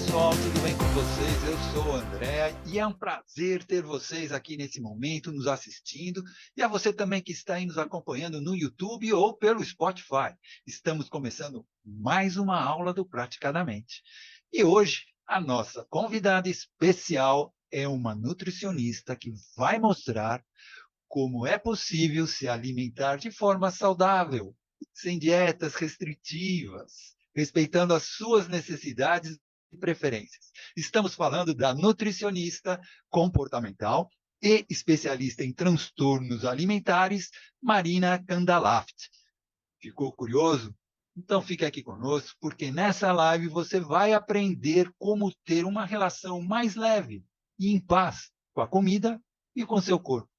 pessoal, tudo bem com vocês? Eu sou o André e é um prazer ter vocês aqui nesse momento nos assistindo e a você também que está aí nos acompanhando no YouTube ou pelo Spotify. Estamos começando mais uma aula do Praticadamente. E hoje a nossa convidada especial é uma nutricionista que vai mostrar como é possível se alimentar de forma saudável, sem dietas restritivas, respeitando as suas necessidades e preferências. Estamos falando da nutricionista comportamental e especialista em transtornos alimentares, Marina Kandalaft. Ficou curioso? Então fique aqui conosco, porque nessa live você vai aprender como ter uma relação mais leve e em paz com a comida e com seu corpo.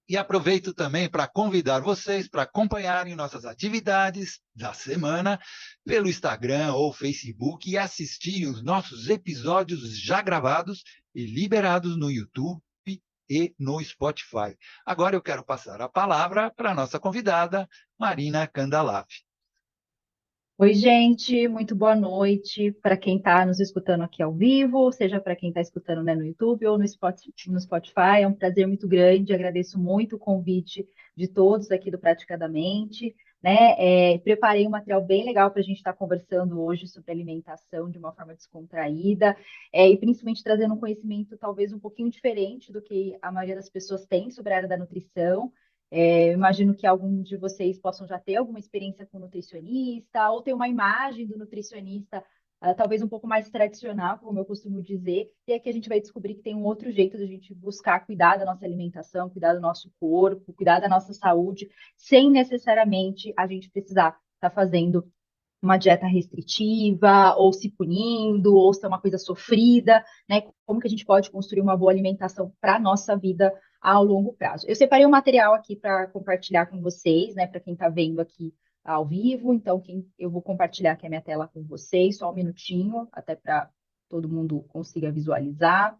E aproveito também para convidar vocês para acompanharem nossas atividades da semana pelo Instagram ou Facebook e assistirem os nossos episódios já gravados e liberados no YouTube e no Spotify. Agora eu quero passar a palavra para a nossa convidada, Marina Kandalaf. Oi, gente, muito boa noite para quem está nos escutando aqui ao vivo, seja para quem está escutando, né, no YouTube ou no Spotify. É um prazer muito grande, agradeço muito o convite de todos aqui do Praticadamente, né? Preparei um material bem legal para a gente estar conversando hoje sobre alimentação de uma forma descontraída, e principalmente trazendo um conhecimento talvez um pouquinho diferente do que a maioria das pessoas tem sobre a área da nutrição. Eu imagino que alguns de vocês possam já ter alguma experiência com nutricionista, ou ter uma imagem do nutricionista, talvez um pouco mais tradicional, como eu costumo dizer, e aqui a gente vai descobrir que tem um outro jeito de a gente buscar cuidar da nossa alimentação, cuidar do nosso corpo, cuidar da nossa saúde, sem necessariamente a gente precisar estar fazendo uma dieta restritiva, ou se punindo, ou se é uma coisa sofrida, né? Como que a gente pode construir uma boa alimentação para a nossa vida ao longo prazo. Eu separei um material aqui para compartilhar com vocês, né? Para quem está vendo aqui ao vivo, então eu vou compartilhar aqui a minha tela com vocês, só um minutinho, até para todo mundo consiga visualizar.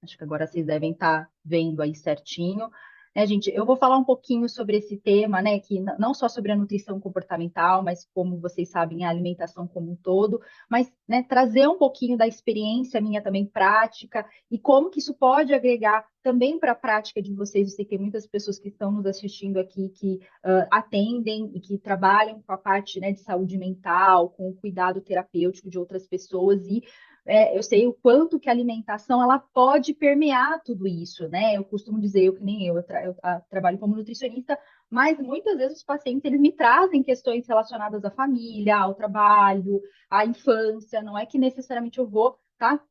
Acho que agora vocês devem estar vendo aí certinho. Né, gente, eu vou falar um pouquinho sobre esse tema, né, que não só sobre a nutrição comportamental, mas como vocês sabem, a alimentação como um todo, mas, né, trazer um pouquinho da experiência minha também prática e como que isso pode agregar também para a prática de vocês. Eu sei que tem muitas pessoas que estão nos assistindo aqui que atendem e que trabalham com a parte, né, de saúde mental, com o cuidado terapêutico de outras pessoas e eu sei o quanto que a alimentação ela pode permear tudo isso, né? Eu costumo dizer, eu que nem trabalho como nutricionista, mas muitas vezes os pacientes eles me trazem questões relacionadas à família, ao trabalho, à infância. Não é que necessariamente eu vou, tá?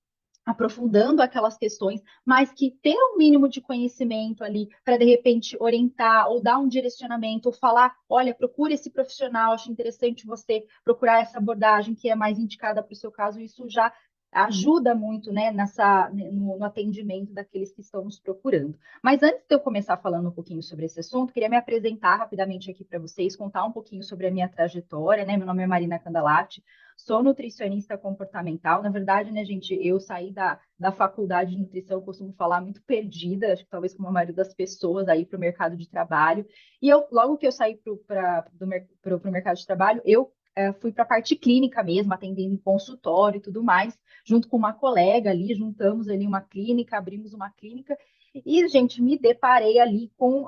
Aprofundando aquelas questões, mas que ter um mínimo de conhecimento ali para de repente orientar ou dar um direcionamento, ou falar, olha, procure esse profissional, acho interessante você procurar essa abordagem que é mais indicada para o seu caso, isso já ajuda muito, né, no atendimento daqueles que estão nos procurando. Mas antes de eu começar falando um pouquinho sobre esse assunto, queria me apresentar rapidamente aqui para vocês, contar um pouquinho sobre a minha trajetória, né? Meu nome é Marina Kandalati, sou nutricionista comportamental. Na verdade, né, gente, eu saí da faculdade de nutrição, eu costumo falar, muito perdida, acho que talvez como a maioria das pessoas aí para o mercado de trabalho. E logo que eu saí para o mercado de trabalho, eu fui para a parte clínica mesmo, atendendo em consultório e tudo mais, junto com uma colega ali, juntamos ali uma clínica, abrimos uma clínica, e, gente, me deparei ali com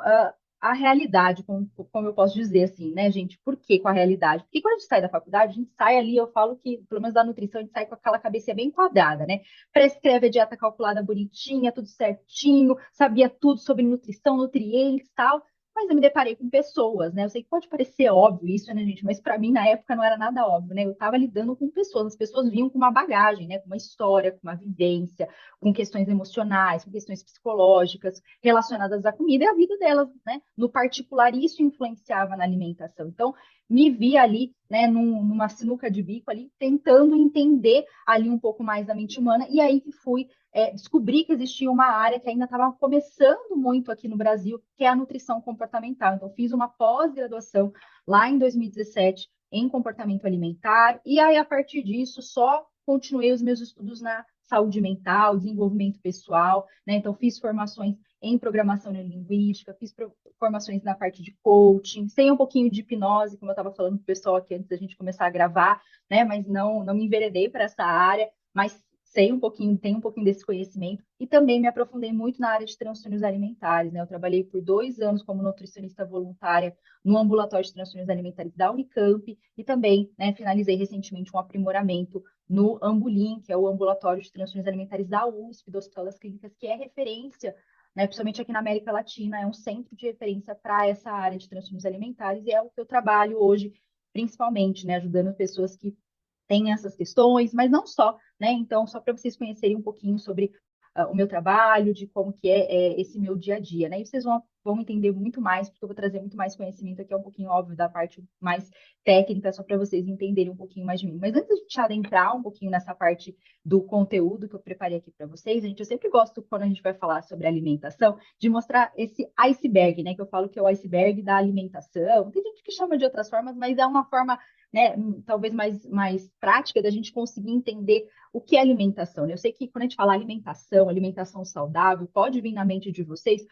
a realidade, como eu posso dizer assim, né, gente? Por que com a realidade? Porque quando a gente sai da faculdade, a gente sai ali, eu falo que, pelo menos da nutrição, a gente sai com aquela cabeça bem quadrada, né? Prescreve a dieta calculada bonitinha, tudo certinho, sabia tudo sobre nutrição, nutrientes e tal. Mas eu me deparei com pessoas, né? Eu sei que pode parecer óbvio isso, né, gente? Mas para mim, na época, não era nada óbvio, né? Eu estava lidando com pessoas, as pessoas vinham com uma bagagem, né? Com uma história, com uma vivência, com questões emocionais, com questões psicológicas relacionadas à comida e à vida delas, né? No particular, isso influenciava na alimentação. Então, me vi ali, né, numa sinuca de bico ali, tentando entender ali um pouco mais da mente humana, e aí que fui descobri que existia uma área que ainda estava começando muito aqui no Brasil, que é a nutrição comportamental. Então, fiz uma pós-graduação lá em 2017 em comportamento alimentar, e aí, a partir disso, só continuei os meus estudos na saúde mental, desenvolvimento pessoal, né? Então, fiz formações em programação neurolinguística, fiz formações na parte de coaching, sei um pouquinho de hipnose, como eu estava falando com o pessoal aqui antes da gente começar a gravar, né? Mas não me enveredei para essa área. mas sei um pouquinho, tenho um pouquinho desse conhecimento e também me aprofundei muito na área de transtornos alimentares, né? Eu trabalhei por 2 anos como nutricionista voluntária no ambulatório de transtornos alimentares da Unicamp e também, né, finalizei recentemente um aprimoramento no Ambulim, que é o ambulatório de transtornos alimentares da USP, do Hospital das Clínicas, que é referência, né, principalmente aqui na América Latina, é um centro de referência para essa área de transtornos alimentares e é o que eu trabalho hoje, principalmente, né, ajudando pessoas que têm essas questões, mas não só, né? Então, só para vocês conhecerem um pouquinho sobre o meu trabalho, de como que é esse meu dia a dia, né? E vocês vão entender muito mais, porque eu vou trazer muito mais conhecimento aqui, é um pouquinho óbvio da parte mais técnica, só para vocês entenderem um pouquinho mais de mim. Mas antes de a gente adentrar um pouquinho nessa parte do conteúdo que eu preparei aqui para vocês, eu sempre gosto, quando a gente vai falar sobre alimentação, de mostrar esse iceberg, né? Que eu falo que é o iceberg da alimentação. Tem gente que chama de outras formas, mas é uma forma, né, talvez mais prática da gente conseguir entender o que é alimentação, né? Eu sei que quando a gente fala alimentação, alimentação saudável, pode vir na mente de vocês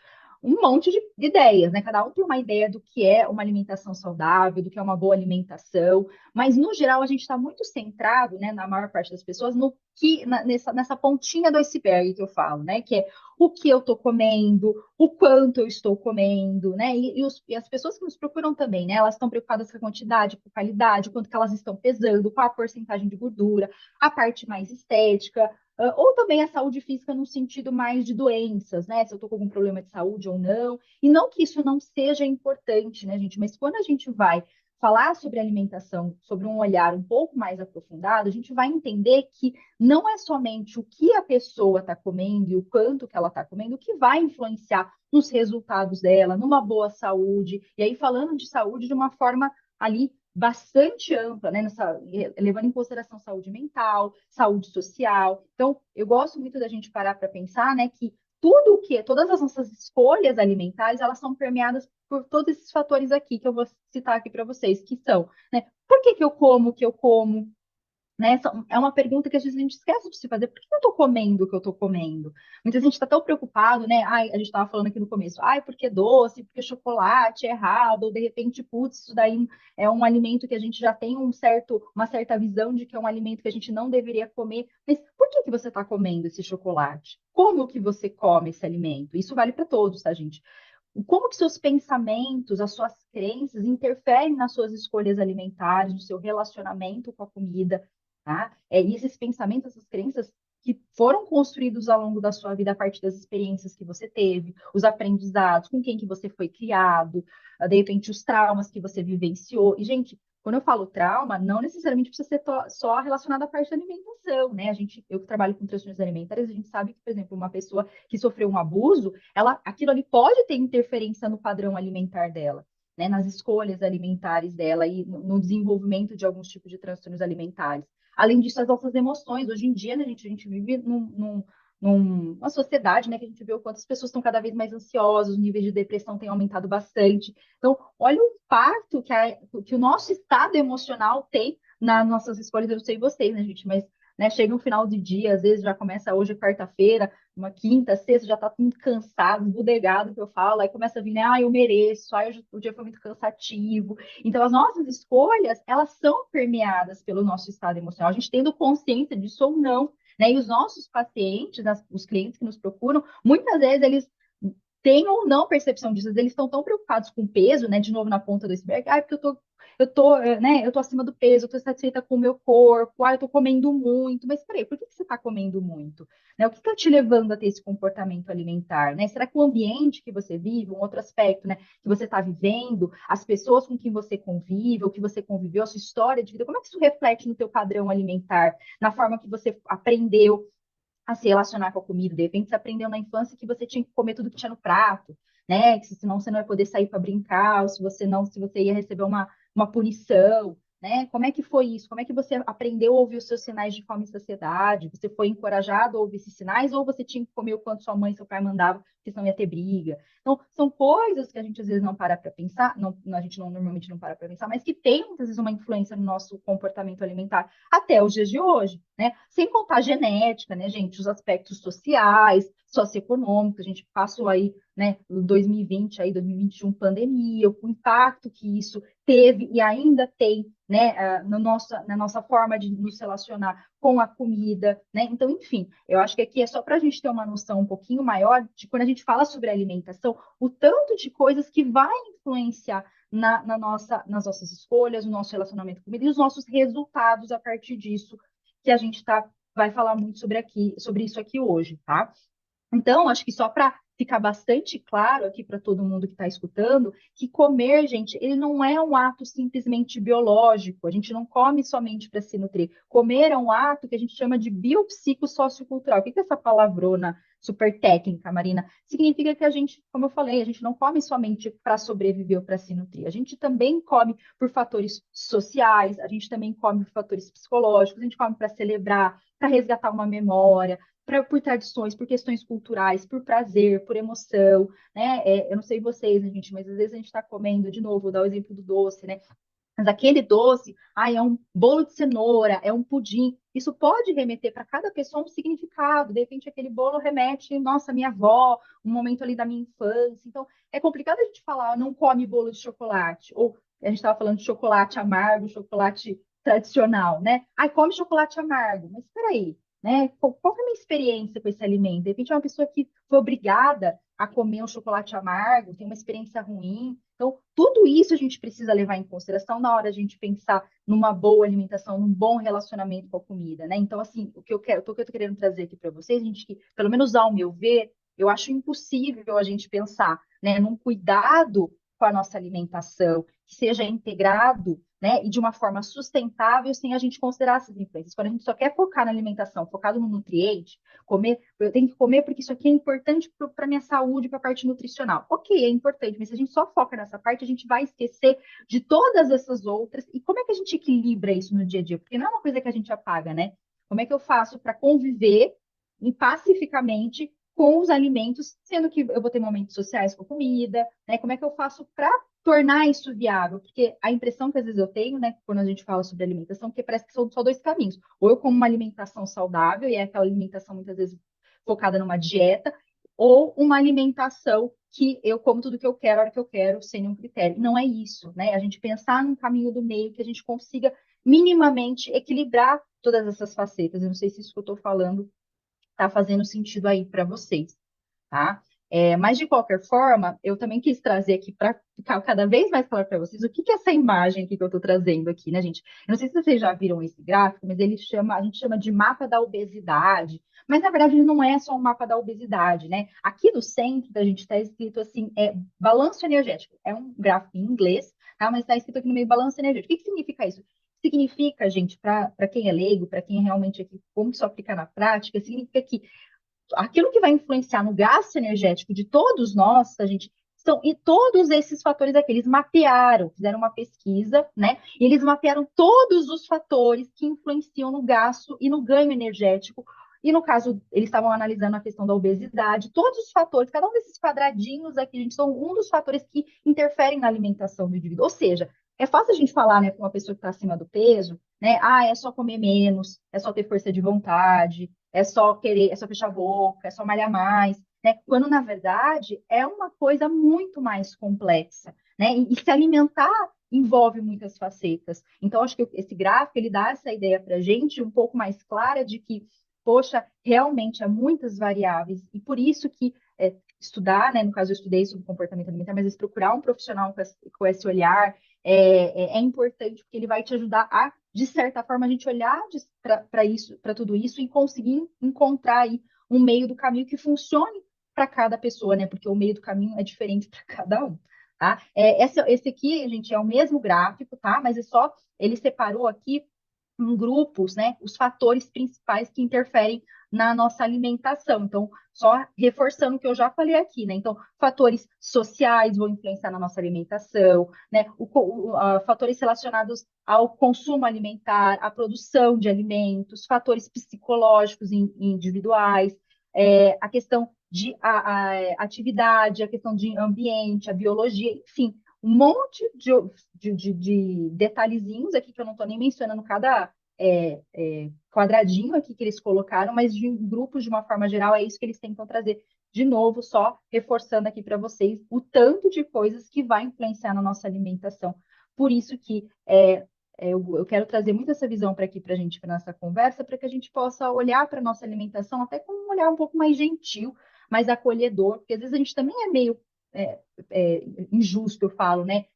um monte de ideias, né? Cada um tem uma ideia do que é uma alimentação saudável, do que é uma boa alimentação, mas no geral a gente está muito centrado, né, na maior parte das pessoas, no que nessa pontinha do iceberg que eu falo, né? Que é o que eu estou comendo, o quanto eu estou comendo, né? E as pessoas que nos procuram também, né? Elas estão preocupadas com a quantidade, com a qualidade, o quanto que elas estão pesando, qual a porcentagem de gordura, a parte mais estética, ou também a saúde física no sentido mais de doenças, né? Se eu estou com algum problema de saúde ou não. E não que isso não seja importante, né, gente? Mas quando a gente vai falar sobre alimentação, sobre um olhar um pouco mais aprofundado, a gente vai entender que não é somente o que a pessoa está comendo e o quanto que ela está comendo que vai influenciar nos resultados dela, numa boa saúde. E aí, falando de saúde de uma forma ali bastante ampla, né? Levando em consideração saúde mental, saúde social. Então, eu gosto muito da gente parar para pensar, né, que todas as nossas escolhas alimentares, elas são permeadas por todos esses fatores aqui que eu vou citar aqui para vocês, que são, né, por que eu como o que eu como? Né? É uma pergunta que às vezes a gente esquece de se fazer. Por que eu estou comendo o que eu estou comendo? Muita gente está tão preocupado, né? Ai, a gente estava falando aqui no começo, ai, porque doce, porque chocolate é errado, ou de repente, putz, isso daí é um alimento que a gente já tem uma certa visão de que é um alimento que a gente não deveria comer. Mas por que você está comendo esse chocolate? Como que você come esse alimento? Isso vale para todos, tá, gente? Como que seus pensamentos, as suas crenças interferem nas suas escolhas alimentares, no seu relacionamento com a comida, tá? E esses pensamentos, essas crenças que foram construídos ao longo da sua vida a partir das experiências que você teve, os aprendizados, com quem que você foi criado, de repente os traumas que você vivenciou. E, gente, quando eu falo trauma, não necessariamente precisa ser só relacionado à parte da alimentação, né? Eu que trabalho com transtornos alimentares, a gente sabe que, por exemplo, uma pessoa que sofreu um abuso, aquilo ali pode ter interferência no padrão alimentar dela, né? Nas escolhas alimentares dela e no desenvolvimento de alguns tipos de transtornos alimentares. Além disso, as nossas emoções. Hoje em dia, né, a gente vive numa sociedade, né, que a gente vê o quanto as pessoas estão cada vez mais ansiosas, o nível de depressão tem aumentado bastante. Então, olha o impacto que o nosso estado emocional tem nas nossas escolhas. Eu não sei vocês, né, gente, mas né, chega um final de dia, às vezes já começa hoje quarta-feira, uma quinta, sexta, já tá tudo cansado, esbudegado, que eu falo, aí começa a vir, né, eu mereço, o dia foi muito cansativo. Então, as nossas escolhas, elas são permeadas pelo nosso estado emocional, a gente tendo consciência disso ou não, né? E os nossos pacientes, os clientes que nos procuram, muitas vezes eles têm ou não percepção disso, eles estão tão preocupados com o peso, né? De novo na ponta do iceberg, porque né, eu tô acima do peso, eu tô satisfeita com o meu corpo, eu tô comendo muito, mas peraí, por que você tá comendo muito? Né, o que está te levando a ter esse comportamento alimentar, né? Será que o ambiente que você vive, um outro aspecto, né, que você está vivendo, as pessoas com quem você convive, ou que você conviveu, a sua história de vida, como é que isso reflete no teu padrão alimentar, na forma que você aprendeu a se relacionar com a comida. De repente, você aprendeu na infância que você tinha que comer tudo que tinha no prato, né? Que senão você não ia poder sair para brincar, ou se você ia receber uma punição, né? Como é que foi isso? Como é que você aprendeu a ouvir os seus sinais de fome e saciedade? Você foi encorajado a ouvir esses sinais, ou você tinha que comer o quanto sua mãe e seu pai mandavam, porque senão ia ter briga? Então, são coisas que a gente às vezes não para para pensar, a gente normalmente não para para pensar, mas que tem muitas vezes uma influência no nosso comportamento alimentar até os dias de hoje, né? Sem contar a genética, né, gente? Os aspectos sociais, socioeconômicos, a gente passou aí, né, 2020, aí 2021, pandemia, o impacto que isso teve e ainda tem, né, na nossa forma de nos relacionar com a comida, né? Então, enfim, eu acho que aqui é só para a gente ter uma noção um pouquinho maior de quando a gente fala sobre alimentação, o tanto de coisas que vai influenciar nas nossas escolhas, no nosso relacionamento com comida e os nossos resultados a partir disso, que a gente vai falar muito sobre isso aqui hoje, tá? Então, acho que só para ficar bastante claro aqui para todo mundo que está escutando, que comer, gente, ele não é um ato simplesmente biológico, a gente não come somente para se nutrir. Comer é um ato que a gente chama de biopsicossociocultural. O que é essa palavrona super técnica, Marina? Significa que a gente, como eu falei, a gente não come somente para sobreviver ou para se nutrir, a gente também come por fatores sociais, a gente também come por fatores psicológicos, a gente come para celebrar, para resgatar uma memória, por tradições, por questões culturais, por prazer, por emoção, né? Eu não sei vocês, né, gente, mas às vezes a gente está comendo, de novo, vou dar o exemplo do doce, né? Mas aquele doce, é um bolo de cenoura, é um pudim. Isso pode remeter para cada pessoa um significado. De repente, aquele bolo remete, nossa, minha avó, um momento ali da minha infância. Então, é complicado a gente falar, não come bolo de chocolate. Ou a gente estava falando de chocolate amargo, chocolate tradicional, né? Ai, come chocolate amargo. Mas espera aí, né? Qual que é a minha experiência com esse alimento? De repente, é uma pessoa que foi obrigada a comer um chocolate amargo, tem uma experiência ruim. Então, tudo isso a gente precisa levar em consideração na hora de a gente pensar numa boa alimentação, num bom relacionamento com a comida, né? Então, assim, o que eu tô querendo trazer aqui para vocês, gente, que, pelo menos ao meu ver, eu acho impossível a gente pensar, né, num cuidado com a nossa alimentação, que seja integrado, né, e de uma forma sustentável, sem a gente considerar essas influências. Quando a gente só quer focar na alimentação, focado no nutriente, comer, eu tenho que comer porque isso aqui é importante para a minha saúde, para a parte nutricional. Ok, é importante, mas se a gente só foca nessa parte, a gente vai esquecer de todas essas outras. E como é que a gente equilibra isso no dia a dia? Porque não é uma coisa que a gente apaga, né? Como é que eu faço para conviver pacificamente com os alimentos, sendo que eu vou ter momentos sociais com a comida, né? Como é que eu faço para tornar isso viável? Porque a impressão que às vezes eu tenho, né, quando a gente fala sobre alimentação, é que parece que são só dois caminhos. Ou eu como uma alimentação saudável, e é aquela alimentação muitas vezes focada numa dieta, ou uma alimentação que eu como tudo que eu quero, a hora que eu quero, sem nenhum critério. Não é isso, né? A gente pensar num caminho do meio que a gente consiga minimamente equilibrar todas essas facetas. Eu não sei se isso que eu estou falando está fazendo sentido aí para vocês, tá? Mas, de qualquer forma, eu também quis trazer aqui para ficar cada vez mais claro para vocês o que que é essa imagem aqui que eu estou trazendo aqui, né, gente? Eu não sei se vocês já viram esse gráfico, mas a gente chama de mapa da obesidade, mas na verdade ele não é só um mapa da obesidade, né? Aqui no centro da gente está escrito assim, balanço energético. É um gráfico em inglês, tá? Mas está escrito aqui no meio balanço energético. O que que significa isso? Significa, gente, para quem é leigo, para quem é realmente aqui, como isso aplica na prática, significa que aquilo que vai influenciar no gasto energético de todos nós, a gente são e todos esses fatores aqui, eles mapearam, fizeram uma pesquisa, né? E eles mapearam todos os fatores que influenciam no gasto e no ganho energético. E no caso, eles estavam analisando a questão da obesidade, todos os fatores, cada um desses quadradinhos aqui, gente, são um dos fatores que interferem na alimentação do indivíduo. Ou seja, é fácil a gente falar, né, com uma pessoa que está acima do peso, né? É só comer menos, é só ter força de vontade, é só querer, é só fechar a boca, é só malhar mais, né? Quando, na verdade, é uma coisa muito mais complexa, né? E se alimentar envolve muitas facetas. Então, acho que esse gráfico, ele dá essa ideia para a gente um pouco mais clara de que, poxa, realmente há muitas variáveis, e por isso que estudar, né? No caso, eu estudei sobre comportamento alimentar, mas procurar um profissional com esse olhar é importante, porque ele vai te ajudar a, de certa forma, a gente olhar para isso, para tudo isso e conseguir encontrar aí um meio do caminho que funcione para cada pessoa, né? Porque o meio do caminho é diferente para cada um, tá? Esse aqui, gente, é o mesmo gráfico, tá? Mas ele separou aqui em grupos, né, os fatores principais que interferem na nossa alimentação. Então, só reforçando o que eu já falei aqui, né? Então, fatores sociais vão influenciar na nossa alimentação, né? Fatores relacionados ao consumo alimentar, à produção de alimentos, fatores psicológicos individuais, a questão de a atividade, a questão de ambiente, a biologia, enfim, um monte de detalhezinhos aqui que eu não estou nem mencionando cada quadradinho aqui que eles colocaram, mas de grupos, de uma forma geral, é isso que eles tentam trazer de novo, só reforçando aqui para vocês o tanto de coisas que vai influenciar na nossa alimentação. Por isso que eu quero trazer muito essa visão para aqui para a gente, para nossa conversa, para que a gente possa olhar para a nossa alimentação até com um olhar um pouco mais gentil, mais acolhedor, porque às vezes a gente também é meio é, injusto, eu falo, né?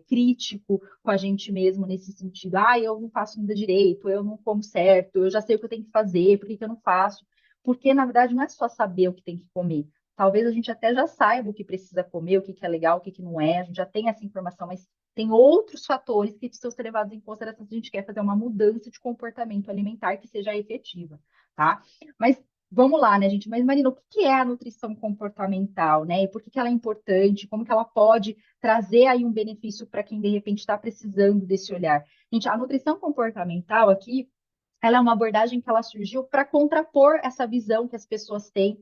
Crítico com a gente mesmo nesse sentido. Ah, eu não faço nada direito, eu não como certo, eu já sei o que eu tenho que fazer, por que que eu não faço? Porque, na verdade, não é só saber o que tem que comer. Talvez a gente até já saiba o que precisa comer, o que que é legal, o que que não é, a gente já tem essa informação, mas tem outros fatores que precisam ser levados em consideração se a gente quer fazer uma mudança de comportamento alimentar que seja efetiva, tá? Mas vamos lá, né, gente? Mas, Marina, o que que é a nutrição comportamental, né? E por que que ela é importante? Como que ela pode trazer aí um benefício para quem, de repente, está precisando desse olhar? Gente, a nutrição comportamental aqui, ela é uma abordagem que ela surgiu para contrapor essa visão que as pessoas têm.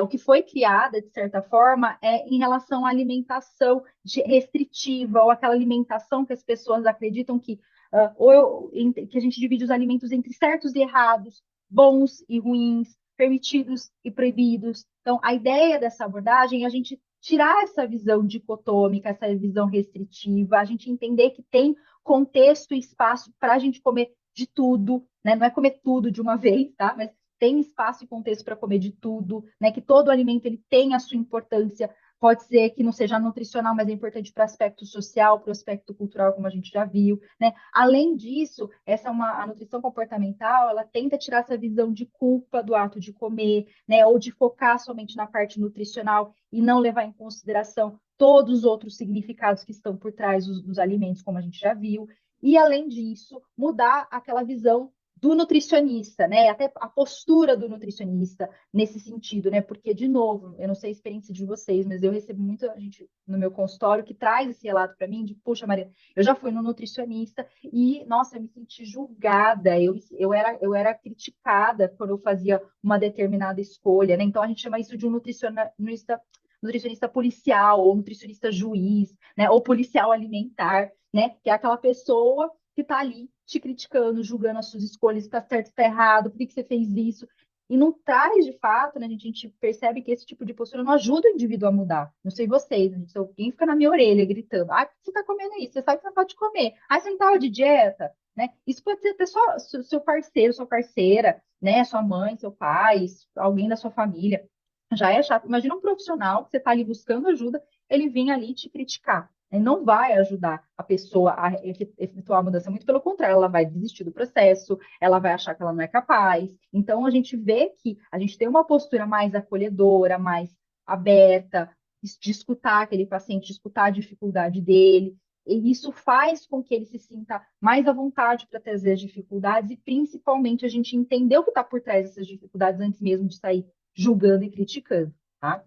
O que foi criada, de certa forma, é em relação à alimentação restritiva, ou aquela alimentação que as pessoas acreditam que, que a gente divide os alimentos entre certos e errados, bons e ruins, permitidos e proibidos. Então, a ideia dessa abordagem é a gente tirar essa visão dicotômica, essa visão restritiva, a gente entender que tem contexto e espaço para a gente comer de tudo, né? Não é comer tudo de uma vez, tá? Mas tem espaço e contexto para comer de tudo, né? Que todo alimento ele tem a sua importância. Pode ser que não seja nutricional, mas é importante para o aspecto social, para o aspecto cultural, como a gente já viu, né? Além disso, a nutrição comportamental, ela tenta tirar essa visão de culpa do ato de comer, né? Ou de focar somente na parte nutricional e não levar em consideração todos os outros significados que estão por trás dos alimentos, como a gente já viu. E, além disso, mudar aquela visão do nutricionista, né? Até a postura do nutricionista nesse sentido, né? Porque, de novo, eu não sei a experiência de vocês, mas eu recebo muita gente no meu consultório que traz esse relato para mim de, puxa, Maria, eu já fui no nutricionista e, nossa, eu me senti julgada, eu era criticada quando eu fazia uma determinada escolha, né? Então, a gente chama isso de um nutricionista policial, ou nutricionista juiz, né? Ou policial alimentar, né? Que é aquela pessoa que está ali te criticando, julgando as suas escolhas, está certo, está errado, por que que você fez isso? E não traz, de fato, né? A gente percebe que esse tipo de postura não ajuda o indivíduo a mudar. Não sei vocês, né? Se alguém fica na minha orelha gritando, ah, por que você está comendo isso? Você sabe que você não pode comer. Ah, você não estava de dieta? Né? Isso pode ser até só seu parceiro, sua parceira, né? Sua mãe, seu pai, alguém da sua família. Já é chato. Imagina um profissional que você está ali buscando ajuda, ele vem ali te criticar. Ele não vai ajudar a pessoa a efetuar a mudança, muito pelo contrário, ela vai desistir do processo, ela vai achar que ela não é capaz. Então, a gente vê que a gente tem uma postura mais acolhedora, mais aberta, de escutar aquele paciente, de escutar a dificuldade dele. E isso faz com que ele se sinta mais à vontade para trazer as dificuldades e, principalmente, a gente entender o que está por trás dessas dificuldades antes mesmo de sair julgando e criticando, tá?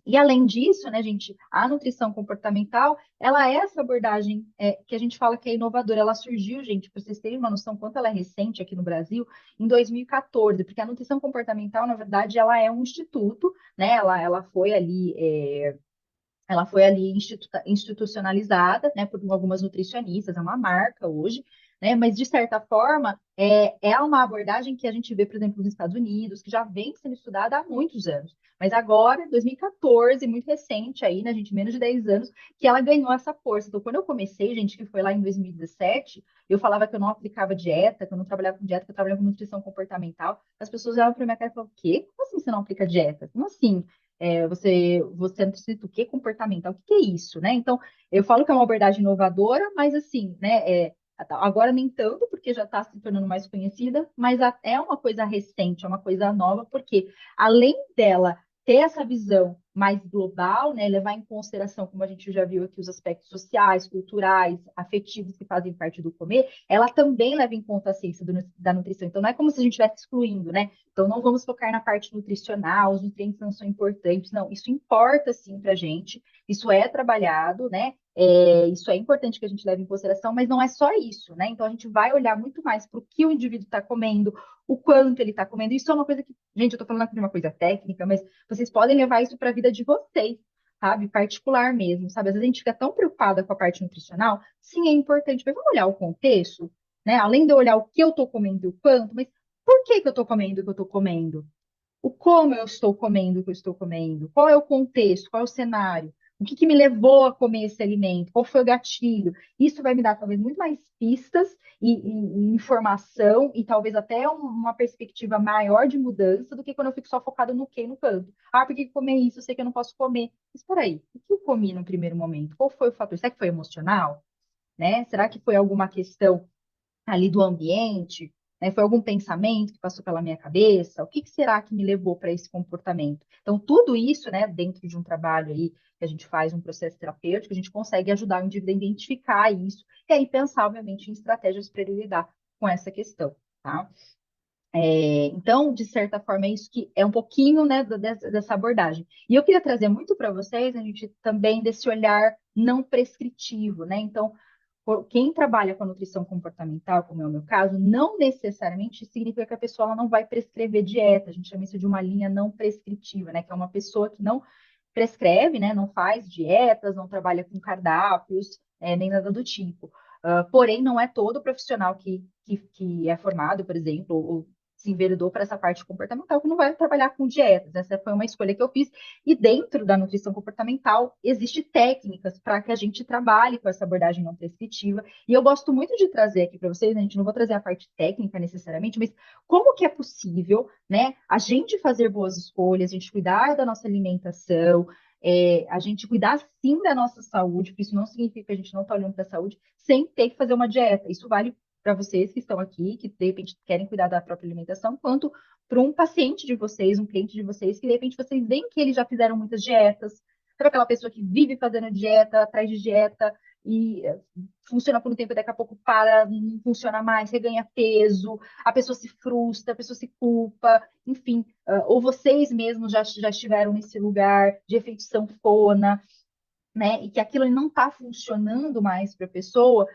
E além disso, né, gente, a nutrição comportamental, ela é essa abordagem que a gente fala que é inovadora. Ela surgiu, gente, para vocês terem uma noção quanto ela é recente aqui no Brasil, em 2014, porque a nutrição comportamental, na verdade, ela é um instituto, né? Ela foi ali institucionalizada, né, por algumas nutricionistas, é uma marca hoje, né, mas de certa forma é uma abordagem que a gente vê, por exemplo, nos Estados Unidos, que já vem sendo estudada há muitos anos, mas agora, em 2014, muito recente aí, né, gente, menos de 10 anos, que ela ganhou essa força. Então, quando eu comecei, gente, que foi lá em 2017, eu falava que eu não aplicava dieta, que eu não trabalhava com dieta, que eu trabalhava com nutrição comportamental, as pessoas olhavam para minha cara e falavam, o quê? Como assim você não aplica dieta? Como assim? Você antecipa o que comportamental? O que é isso, né? Então, eu falo que é uma abordagem inovadora, mas assim, né? Agora nem tanto, porque já está se tornando mais conhecida, mas é uma coisa recente, é uma coisa nova, porque além dela ter essa visão mais global, né, levar em consideração, como a gente já viu aqui, os aspectos sociais, culturais, afetivos que fazem parte do comer, ela também leva em conta a ciência da nutrição. Então, não é como se a gente estivesse excluindo, né? Então, não vamos focar na parte nutricional, os nutrientes não são importantes, não. Isso importa sim para a gente, isso é trabalhado, né? Isso é importante que a gente leve em consideração, mas não é só isso, né? Então, a gente vai olhar muito mais para o que o indivíduo está comendo, o quanto ele está comendo. Isso é uma coisa que, gente, eu estou falando aqui de uma coisa técnica, mas vocês podem levar isso para a vida de vocês, sabe? Particular mesmo, sabe? Às vezes a gente fica tão preocupada com a parte nutricional, sim, é importante, mas vamos olhar o contexto, né? Além de eu olhar o que eu estou comendo e o quanto, mas por que que eu estou comendo o que eu estou comendo? o como eu estou comendo o que eu estou comendo, qual é o contexto, qual é o cenário, o que que me levou a comer esse alimento, qual foi o gatilho. Isso vai me dar talvez muito mais pistas e informação e talvez até uma perspectiva maior de mudança do que quando eu fico só focada no que no canto. Ah, por que comer isso? Eu sei que eu não posso comer. Mas espera aí, o que eu comi no primeiro momento? Qual foi o fator? Será que foi emocional? Né? Será que foi alguma questão ali do ambiente? Né? Foi algum pensamento que passou pela minha cabeça? O que que será que me levou para esse comportamento? Então, tudo isso, né, dentro de um trabalho aí que a gente faz, um processo terapêutico, a gente consegue ajudar o indivíduo a identificar isso e aí pensar, obviamente, em estratégias para ele lidar com essa questão, tá? Então, de certa forma, é isso que é um pouquinho, né, dessa abordagem. E eu queria trazer muito para vocês, a gente também desse olhar não prescritivo, né? Então, quem trabalha com a nutrição comportamental, como é o meu caso, não necessariamente significa que a pessoa ela não vai prescrever dieta. A gente chama isso de uma linha não prescritiva, né? Que é uma pessoa que não prescreve, né? Não faz dietas, não trabalha com cardápios, nem nada do tipo. Porém, não é todo profissional que é formado, por exemplo, ou se enveredou para essa parte comportamental que não vai trabalhar com dietas. Essa foi uma escolha que eu fiz. E dentro da nutrição comportamental, existe técnicas para que a gente trabalhe com essa abordagem não prescritiva. E eu gosto muito de trazer aqui para vocês, né? A gente não vou trazer a parte técnica necessariamente, mas como que é possível, né, a gente fazer boas escolhas, a gente cuidar da nossa alimentação, a gente cuidar sim da nossa saúde, porque isso não significa que a gente não está olhando para a saúde, sem ter que fazer uma dieta. Isso vale para vocês que estão aqui, que de repente querem cuidar da própria alimentação, quanto para um paciente de vocês, um cliente de vocês, que de repente vocês veem que eles já fizeram muitas dietas, sabe aquela pessoa que vive fazendo dieta, atrás de dieta, e funciona por um tempo e daqui a pouco para, não funciona mais, reganha peso, a pessoa se frustra, a pessoa se culpa, enfim, ou vocês mesmos já estiveram nesse lugar de efeito sanfona, né, e que aquilo não está funcionando mais para a pessoa,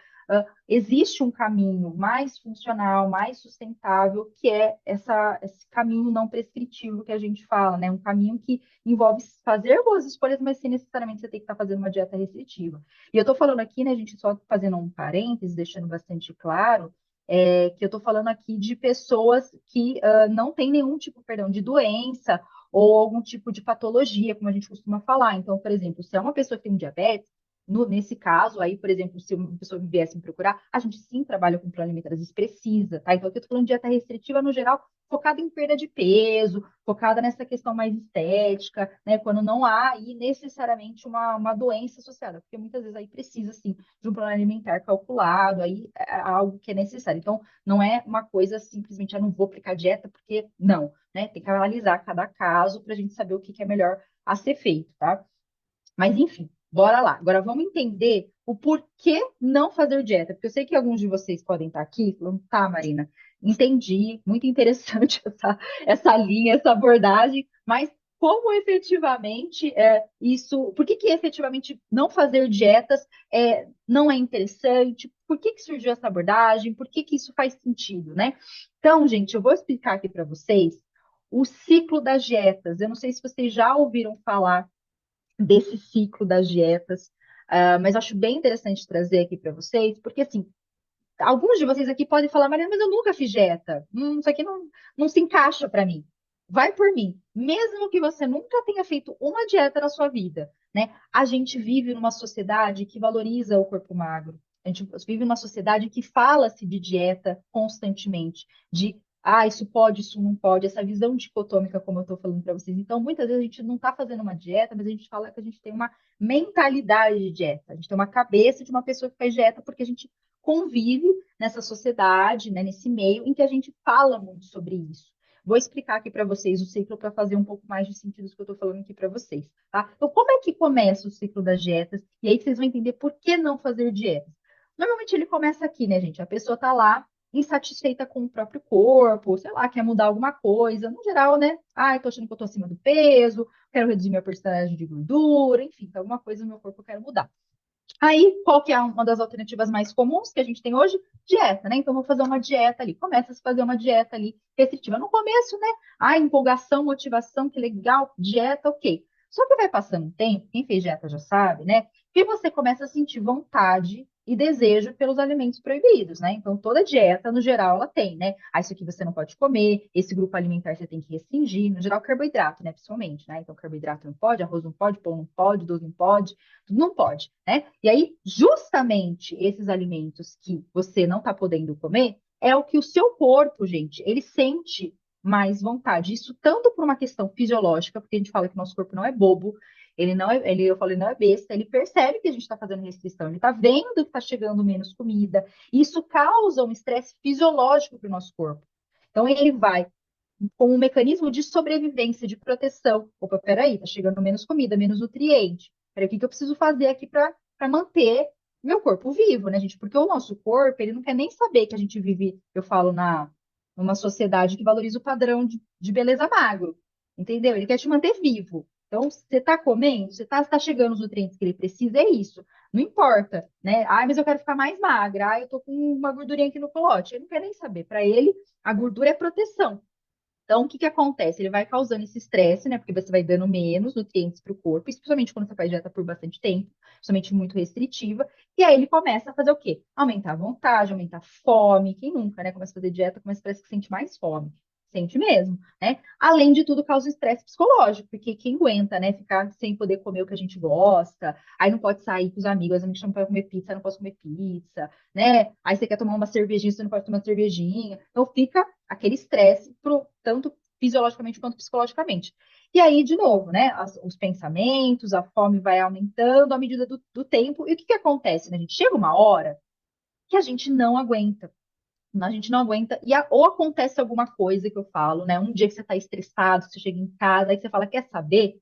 existe um caminho mais funcional, mais sustentável, que é esse caminho não prescritivo que a gente fala, né? Um caminho que envolve fazer boas escolhas, mas sem necessariamente você ter que estar fazendo uma dieta restritiva. E eu estou falando aqui, né, a gente só fazendo um parênteses, deixando bastante claro, que eu estou falando aqui de pessoas que não têm nenhum tipo, perdão, de doença ou algum tipo de patologia, como a gente costuma falar. Então, por exemplo, se é uma pessoa que tem um diabetes, nesse caso, aí, por exemplo, se uma pessoa viesse me procurar, a gente sim trabalha com plano alimentar, às vezes precisa, tá? Então, aqui eu tô falando de dieta restritiva, no geral, focada em perda de peso, focada nessa questão mais estética, né? Quando não há aí necessariamente uma doença associada, porque muitas vezes aí precisa, sim, de um plano alimentar calculado, aí é algo que é necessário. Então, não é uma coisa simplesmente, eu não vou aplicar dieta, porque não, né? Tem que analisar cada caso para a gente saber o que é melhor a ser feito, tá? Mas enfim, bora lá. Agora vamos entender o porquê não fazer dieta, porque eu sei que alguns de vocês podem estar aqui falando, tá, Marina, entendi, muito interessante essa linha, essa abordagem, mas como efetivamente isso, por que que efetivamente não fazer dietas não é interessante? Por que que surgiu essa abordagem? Por que que isso faz sentido, né? Então, gente, eu vou explicar aqui para vocês o ciclo das dietas. Eu não sei se vocês já ouviram falar desse ciclo das dietas, mas eu acho bem interessante trazer aqui para vocês, porque assim, alguns de vocês aqui podem falar, Mariana, mas eu nunca fiz dieta, isso aqui não se encaixa para mim. Vai por mim, mesmo que você nunca tenha feito uma dieta na sua vida, né? A gente vive numa sociedade que valoriza o corpo magro. A gente vive numa sociedade que fala-se de dieta constantemente, de isso pode, isso não pode, essa visão dicotômica, como eu estou falando para vocês. Então, muitas vezes a gente não está fazendo uma dieta, mas a gente fala que a gente tem uma mentalidade de dieta, a gente tem uma cabeça de uma pessoa que faz dieta porque a gente convive nessa sociedade, né, nesse meio em que a gente fala muito sobre isso. Vou explicar aqui para vocês o ciclo para fazer um pouco mais de sentido do que eu estou falando aqui para vocês, tá? Então, como é que começa o ciclo das dietas? E aí vocês vão entender por que não fazer dietas. Normalmente ele começa aqui, né, gente? A pessoa está lá insatisfeita com o próprio corpo, sei lá, quer mudar alguma coisa. No geral, né? Tô achando que eu tô acima do peso, quero reduzir minha porcentagem de gordura, enfim, tem alguma coisa no meu corpo que eu quero mudar. Aí, qual que é uma das alternativas mais comuns que a gente tem hoje? Dieta, né? Então, vou fazer uma dieta ali. Começa a se fazer uma dieta ali restritiva. No começo, né? Empolgação, motivação, que legal, dieta, ok. Só que vai passando um tempo, quem fez dieta já sabe, né? e você começa a sentir vontade e desejo pelos alimentos proibidos, né? Então, toda dieta, no geral, ela tem, né? Ah, isso aqui você não pode comer, esse grupo alimentar você tem que restringir, no geral, carboidrato, né? Principalmente, né? Então, carboidrato não pode, arroz não pode, pão não pode, doce não pode, tudo não pode, né? E aí, justamente esses alimentos que você não está podendo comer, é o que o seu corpo, gente, ele sente mais vontade. Isso tanto por uma questão fisiológica, porque a gente fala que o nosso corpo não é bobo, ele não é, ele, eu falei, não é besta, ele percebe que a gente está fazendo restrição, ele está vendo que está chegando menos comida. Isso causa um estresse fisiológico para o nosso corpo. Então, ele vai com um mecanismo de sobrevivência, de proteção. Opa, peraí, tá chegando menos comida, menos nutriente. Peraí, o que que eu preciso fazer aqui para manter meu corpo vivo, né, gente? Porque o nosso corpo, ele não quer nem saber que a gente vive, eu falo, numa sociedade que valoriza o padrão de beleza magro, entendeu? Ele quer te manter vivo. Então, você está comendo, você está chegando os nutrientes que ele precisa, é isso. Não importa, né? Ah, mas eu quero ficar mais magra. Ah, eu tô com uma gordurinha aqui no culote. Ele não quer nem saber. Para ele, a gordura é proteção. Então, o que que acontece? Ele vai causando esse estresse, né? Porque você vai dando menos nutrientes para o corpo, especialmente quando você faz dieta por bastante tempo, principalmente muito restritiva. E aí ele começa a fazer o quê? Aumentar a vontade, aumentar a fome. Quem nunca, né? Começa a fazer dieta, começa a parece que sente mais fome. Sente mesmo, né? Além de tudo, causa estresse psicológico, porque quem aguenta, né? Ficar sem poder comer o que a gente gosta, aí não pode sair com os amigos, me chamam para comer pizza, eu não posso comer pizza, né? Aí você quer tomar uma cervejinha, você não pode tomar uma cervejinha. Então fica aquele estresse, tanto fisiologicamente quanto psicologicamente. E aí, de novo, né? Os pensamentos, a fome vai aumentando à medida do tempo. E o que que acontece, né, gente? Chega uma hora que a gente não aguenta. A gente não aguenta, ou acontece alguma coisa que eu falo, né? Um dia que você está estressado, você chega em casa, aí você fala, quer saber?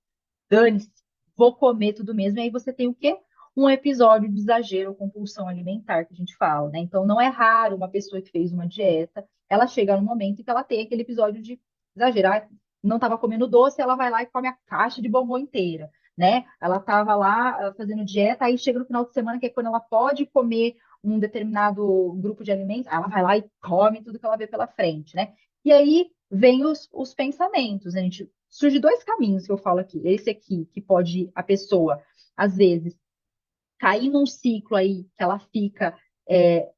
Dane-se, vou comer tudo mesmo. E aí você tem o quê? Um episódio de exagero ou compulsão alimentar, que a gente fala, né? Então, não é raro uma pessoa que fez uma dieta, ela chega no momento em que ela tem aquele episódio de exagerar, não estava comendo doce, ela vai lá e come a caixa de bombom inteira, né? Ela estava lá fazendo dieta, aí chega no final de semana, que é quando ela pode comer um determinado grupo de alimentos, ela vai lá e come tudo que ela vê pela frente, né? E aí vem os pensamentos, né? A gente surge dois caminhos que eu falo aqui. Esse aqui, que pode a pessoa, às vezes, cair num ciclo aí que ela fica,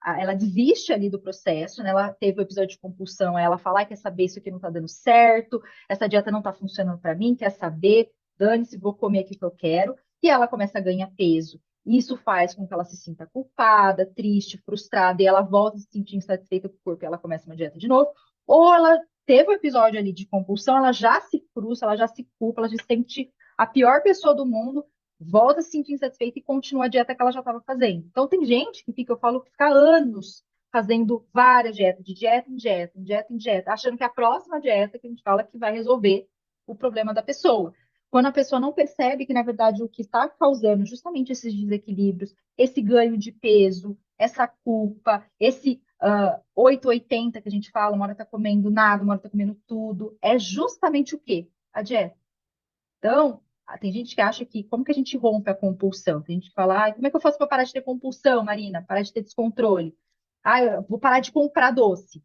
ela desiste ali do processo, né? Ela teve o episódio de compulsão, aí ela fala, "Ai, quer saber, isso aqui não tá dando certo, essa dieta não tá funcionando para mim, quer saber, dane-se, vou comer aqui o que eu quero, e ela começa a ganhar peso. Isso faz com que ela se sinta culpada, triste, frustrada, e ela volta a se sentir insatisfeita com o corpo e ela começa uma dieta de novo. Ou ela teve um episódio ali de compulsão, ela já se frustra, ela já se culpa, ela já se sente a pior pessoa do mundo, volta a se sentir insatisfeita e continua a dieta que ela já estava fazendo. Então, tem gente que fica, eu falo, que fica anos fazendo várias dietas, de dieta em dieta, em dieta em dieta, achando que é a próxima dieta que a gente fala que vai resolver o problema da pessoa. Quando a pessoa não percebe que, na verdade, o que está causando justamente esses desequilíbrios, esse ganho de peso, essa culpa, esse 880 que a gente fala, uma hora está comendo nada, uma hora está comendo tudo, é justamente o quê? A dieta. Então, tem gente que acha que como que a gente rompe a compulsão? Tem gente que fala, como é que eu faço para parar de ter compulsão, Marina? Parar de ter descontrole? Eu vou parar de comprar doce.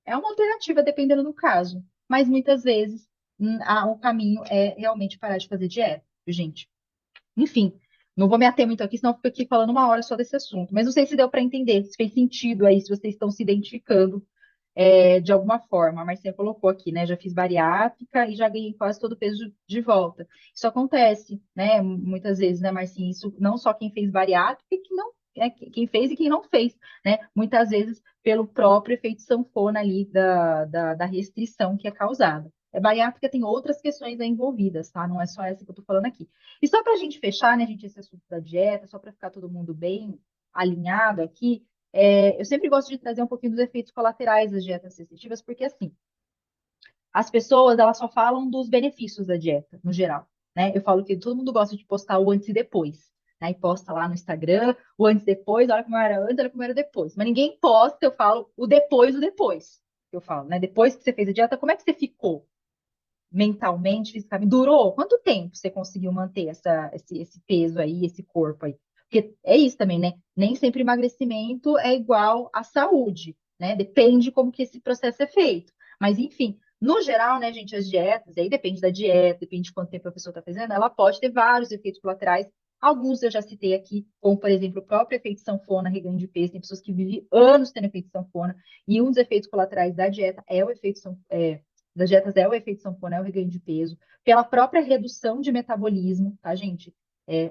É uma alternativa dependendo do caso, mas muitas vezes o caminho é realmente parar de fazer dieta, viu, gente. Enfim, não vou me ater muito aqui, senão eu fico aqui falando uma hora só desse assunto. Mas não sei se deu para entender, se fez sentido aí, se vocês estão se identificando de alguma forma. A Marcinha colocou aqui, né? Já fiz bariátrica e já ganhei quase todo o peso de volta. Isso acontece, né? Muitas vezes, né, Marcinha? Isso não só quem fez bariátrica, que não, quem fez e quem não fez, né? Muitas vezes pelo próprio efeito sanfona ali da restrição que é causada. Bariátrica tem outras questões aí envolvidas, tá? Não é só essa que eu tô falando aqui. E só para a gente fechar, né, gente, esse assunto da dieta, só para ficar todo mundo bem alinhado aqui, eu sempre gosto de trazer um pouquinho dos efeitos colaterais das dietas restritivas, porque assim, as pessoas elas só falam dos benefícios da dieta, no geral, né? Eu falo que todo mundo gosta de postar o antes e depois, né? E posta lá no Instagram o antes e depois, olha como era antes, olha como era depois. Mas ninguém posta, eu falo o depois. Eu falo, né? Depois que você fez a dieta, como é que você ficou? Mentalmente, fisicamente, durou? Quanto tempo você conseguiu manter esse peso aí, esse corpo aí? Porque é isso também, né? Nem sempre emagrecimento é igual à saúde, né? Depende como que esse processo é feito. Mas, enfim, no geral, né, gente, as dietas, aí depende da dieta, depende de quanto tempo a pessoa está fazendo, ela pode ter vários efeitos colaterais Alguns eu já citei aqui, como, por exemplo, o próprio efeito sanfona, reganho de peso. Tem pessoas que vivem anos tendo efeito sanfona, e um dos efeitos colaterais da dieta é o efeito das dietas é o efeito sanfona, é o reganho de peso, pela própria redução de metabolismo, tá, gente?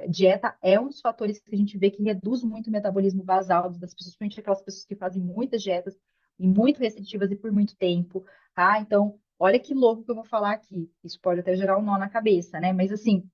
Dieta é um dos fatores que a gente vê que reduz muito o metabolismo basal das pessoas, principalmente aquelas pessoas que fazem muitas dietas e muito restritivas e por muito tempo, tá? Então, olha que louco que eu vou falar aqui. Isso pode até gerar um nó na cabeça, né? Mas assim,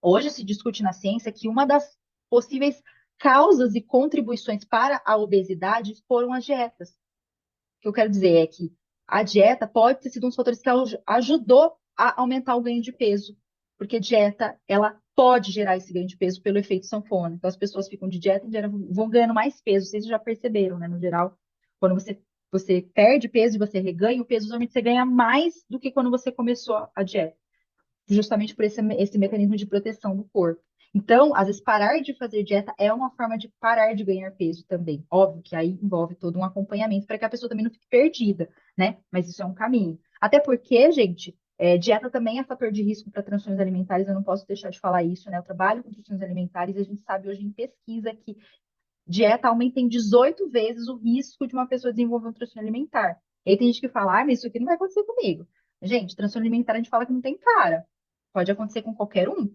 hoje se discute na ciência que uma das possíveis causas e contribuições para a obesidade foram as dietas. O que eu quero dizer é que a dieta pode ter sido um dos fatores que ajudou a aumentar o ganho de peso, porque dieta, ela pode gerar esse ganho de peso pelo efeito sanfona. Então, as pessoas ficam de dieta e vão ganhando mais peso. Vocês já perceberam, né? No geral, quando você perde peso e você reganha o peso, normalmente você ganha mais do que quando você começou a dieta, justamente por esse mecanismo de proteção do corpo. Então, às vezes, parar de fazer dieta é uma forma de parar de ganhar peso também. Óbvio que aí envolve todo um acompanhamento para que a pessoa também não fique perdida, né? Mas isso é um caminho. Até porque, gente, dieta também é fator de risco para transtornos alimentares, eu não posso deixar de falar isso, né? Eu trabalho com transtornos alimentares e a gente sabe hoje em pesquisa que dieta aumenta em 18 vezes o risco de uma pessoa desenvolver um transtorno alimentar. E aí tem gente que fala, ah, mas isso aqui não vai acontecer comigo. Gente, transtorno alimentar a gente fala que não tem cara. Pode acontecer com qualquer um.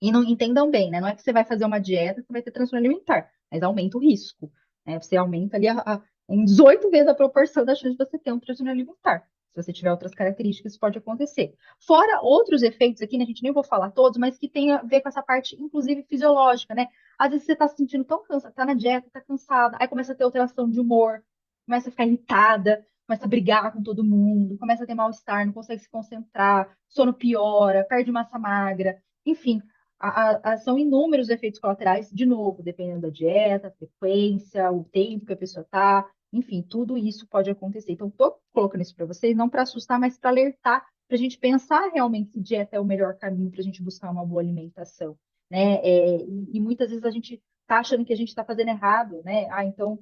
E não entendam bem, né? Não é que você vai fazer uma dieta que vai ter transtorno alimentar, mas aumenta o risco, né? Você aumenta ali em 18 vezes a proporção da chance de você ter um transtorno alimentar. Se você tiver outras características, isso pode acontecer. Fora outros efeitos aqui, né? A gente nem vou falar todos, mas que tem a ver com essa parte, inclusive, fisiológica, né? Às vezes você tá se sentindo tão cansada, tá na dieta, tá cansada, aí começa a ter alteração de humor, começa a ficar irritada, começa a brigar com todo mundo, começa a ter mal-estar, não consegue se concentrar, sono piora, perde massa magra, enfim, são inúmeros efeitos colaterais, de novo, dependendo da dieta, a frequência, o tempo que a pessoa está, enfim, tudo isso pode acontecer. Então, estou colocando isso para vocês, não para assustar, mas para alertar, para a gente pensar realmente se dieta é o melhor caminho para a gente buscar uma boa alimentação, né? E muitas vezes a gente está achando que a gente está fazendo errado, né? Ah, então,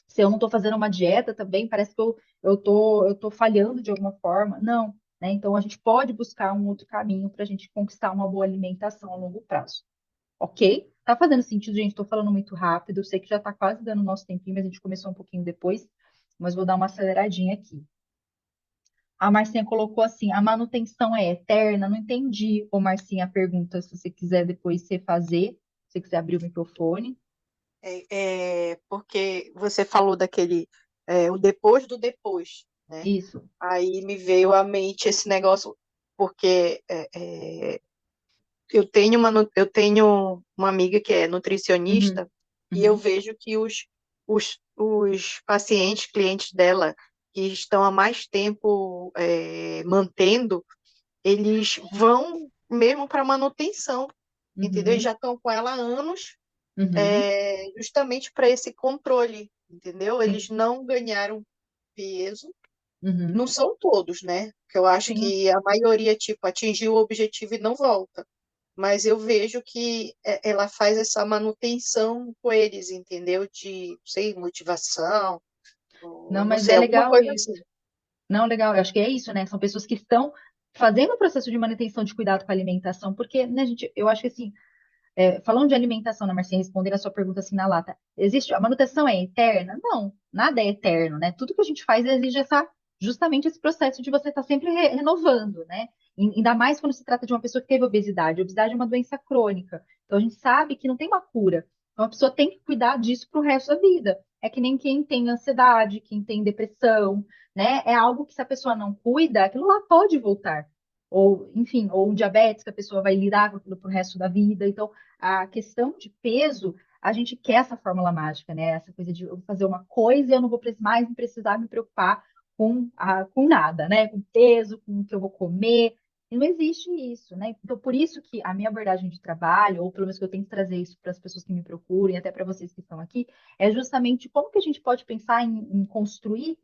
se eu não estou fazendo uma dieta também, parece que eu tô falhando de alguma forma. Não, né? Então a gente pode buscar um outro caminho para a gente conquistar uma boa alimentação a longo prazo. Ok? Tá fazendo sentido, gente? Estou falando muito rápido. Eu sei que já está quase dando o nosso tempinho, mas a gente começou um pouquinho depois. Mas vou dar uma aceleradinha aqui. A Marcinha colocou assim: a manutenção é eterna? Não entendi, ô Marcinha, a pergunta. Se você quiser depois você fazer, se você quiser abrir o microfone. Porque você falou daquele, o depois do depois, né? Isso. Aí me veio à mente esse negócio, porque eu tenho uma amiga que é Uhum, nutricionista e eu uhum, vejo que os pacientes, clientes dela, que estão há mais tempo mantendo, eles vão mesmo para manutenção, entendeu? Eles uhum, já estão com ela há anos, uhum. justamente para esse controle, entendeu? Eles Sim. não ganharam peso, Uhum. não são todos, né? Porque eu acho Sim. que a maioria, tipo, atingiu o objetivo e não volta. Mas eu vejo que ela faz essa manutenção com eles, entendeu? De, não sei, motivação, Não, ou não mas é sei, alguma legal coisa isso. assim. Não, legal. Eu acho que é isso, né? São pessoas que estão fazendo o processo de manutenção de cuidado com a alimentação, porque, né, gente, eu acho que assim, falando de alimentação, né, Marcinha, respondendo a sua pergunta assim na lata, existe, a manutenção é eterna? Não, nada é eterno, né? Tudo que a gente faz exige justamente esse processo de você estar sempre renovando, né? Ainda mais quando se trata de uma pessoa que teve obesidade. A obesidade é uma doença crônica. Então a gente sabe que não tem uma cura. Então a pessoa tem que cuidar disso pro resto da vida. É que nem quem tem ansiedade, quem tem depressão, né? É algo que se a pessoa não cuida, aquilo lá pode voltar. Ou, enfim, ou um diabetes, que a pessoa vai lidar com aquilo pro resto da vida. Então, a questão de peso, a gente quer essa fórmula mágica, né? Essa coisa de eu vou fazer uma coisa e eu não vou mais precisar me preocupar com nada, né? Com peso, com o que eu vou comer. E não existe isso, né? Então, por isso que a minha abordagem de trabalho, ou pelo menos que eu tento trazer isso para as pessoas que me procurem, até para vocês que estão aqui, é justamente como que a gente pode pensar em construir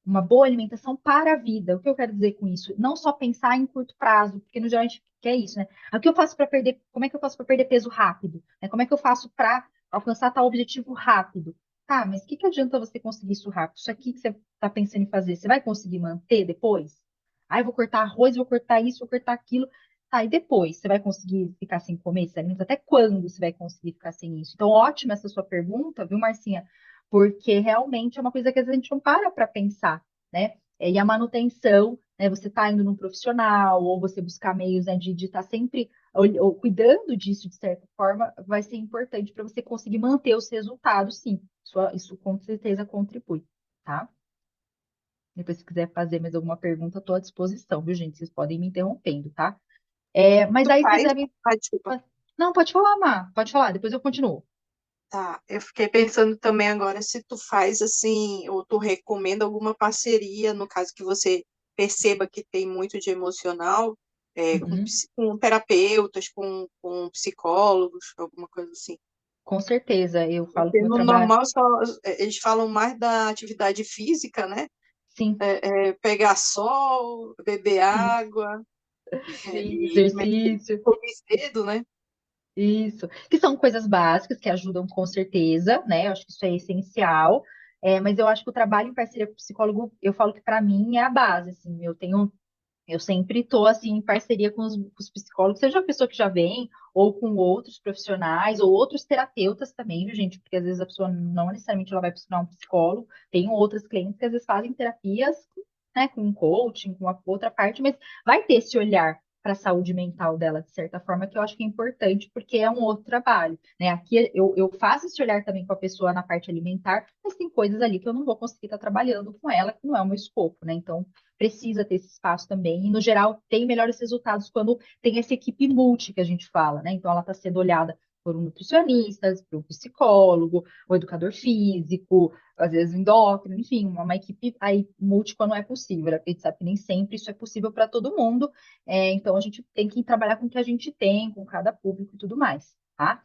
uma boa alimentação para a vida. O que eu quero dizer com isso? Não só pensar em curto prazo, porque no geral a gente quer isso, né? O que eu faço para perder, como é que eu faço para perder peso rápido? Né? Como é que eu faço para alcançar tal objetivo rápido? Tá, mas o que que adianta você conseguir isso rápido? Isso aqui que você está pensando em fazer, você vai conseguir manter depois? Ah, eu vou cortar arroz, vou cortar isso, vou cortar aquilo. Tá, e depois, você vai conseguir ficar sem comer esses alimentos? Até quando você vai conseguir ficar sem isso? Então, ótima essa sua pergunta, viu, Marcinha? Porque realmente é uma coisa que às vezes a gente não para pensar, né? E a manutenção, né? Você está indo num profissional, ou você buscar meios, né, de estar sempre ou cuidando disso de certa forma, vai ser importante para você conseguir manter os resultados, sim. Isso com certeza contribui, tá? Depois, se quiser fazer mais alguma pergunta, estou à disposição, viu, gente? Vocês podem me interrompendo, tá? Mas Tu aí vocês faz, devem. desculpa. Não, pode falar, Má, pode falar, depois eu continuo. Tá, eu fiquei pensando também agora se tu faz assim, ou tu recomenda alguma parceria, no caso que você perceba que tem muito de emocional, Uhum. com terapeutas, com psicólogos, alguma coisa assim. Com certeza, eu falo que Porque meu no trabalho. normal só, eles falam mais da atividade física, né? Sim, Pegar sol, beber sim, água, sim, e exercício. dormir cedo, né? Isso, que são coisas básicas que ajudam com certeza, né? Eu acho que isso é essencial. Mas eu acho que o trabalho em parceria com o psicólogo, eu falo que para mim é a base, assim. Eu sempre estou assim em parceria com os psicólogos, seja a pessoa que já vem, ou com outros profissionais, ou outros terapeutas também, viu, gente? Porque às vezes a pessoa não necessariamente ela vai procurar um psicólogo. Tem outras clientes que às vezes fazem terapias, né, com coaching, com a outra parte, mas vai ter esse olhar para a saúde mental dela, de certa forma, que eu acho que é importante, porque é um outro trabalho, né? Aqui eu faço esse olhar também com a pessoa na parte alimentar, mas tem coisas ali que eu não vou conseguir estar trabalhando com ela, que não é o meu escopo, né? Então, precisa ter esse espaço também, e no geral tem melhores resultados quando tem essa equipe multi que a gente fala, né? Então, ela está sendo olhada por um nutricionista, por um psicólogo, um educador físico, às vezes um endócrino, enfim, uma equipe aí multi quando é possível, né? Porque a gente sabe que nem sempre isso é possível para todo mundo, então a gente tem que trabalhar com o que a gente tem, com cada público e tudo mais, tá?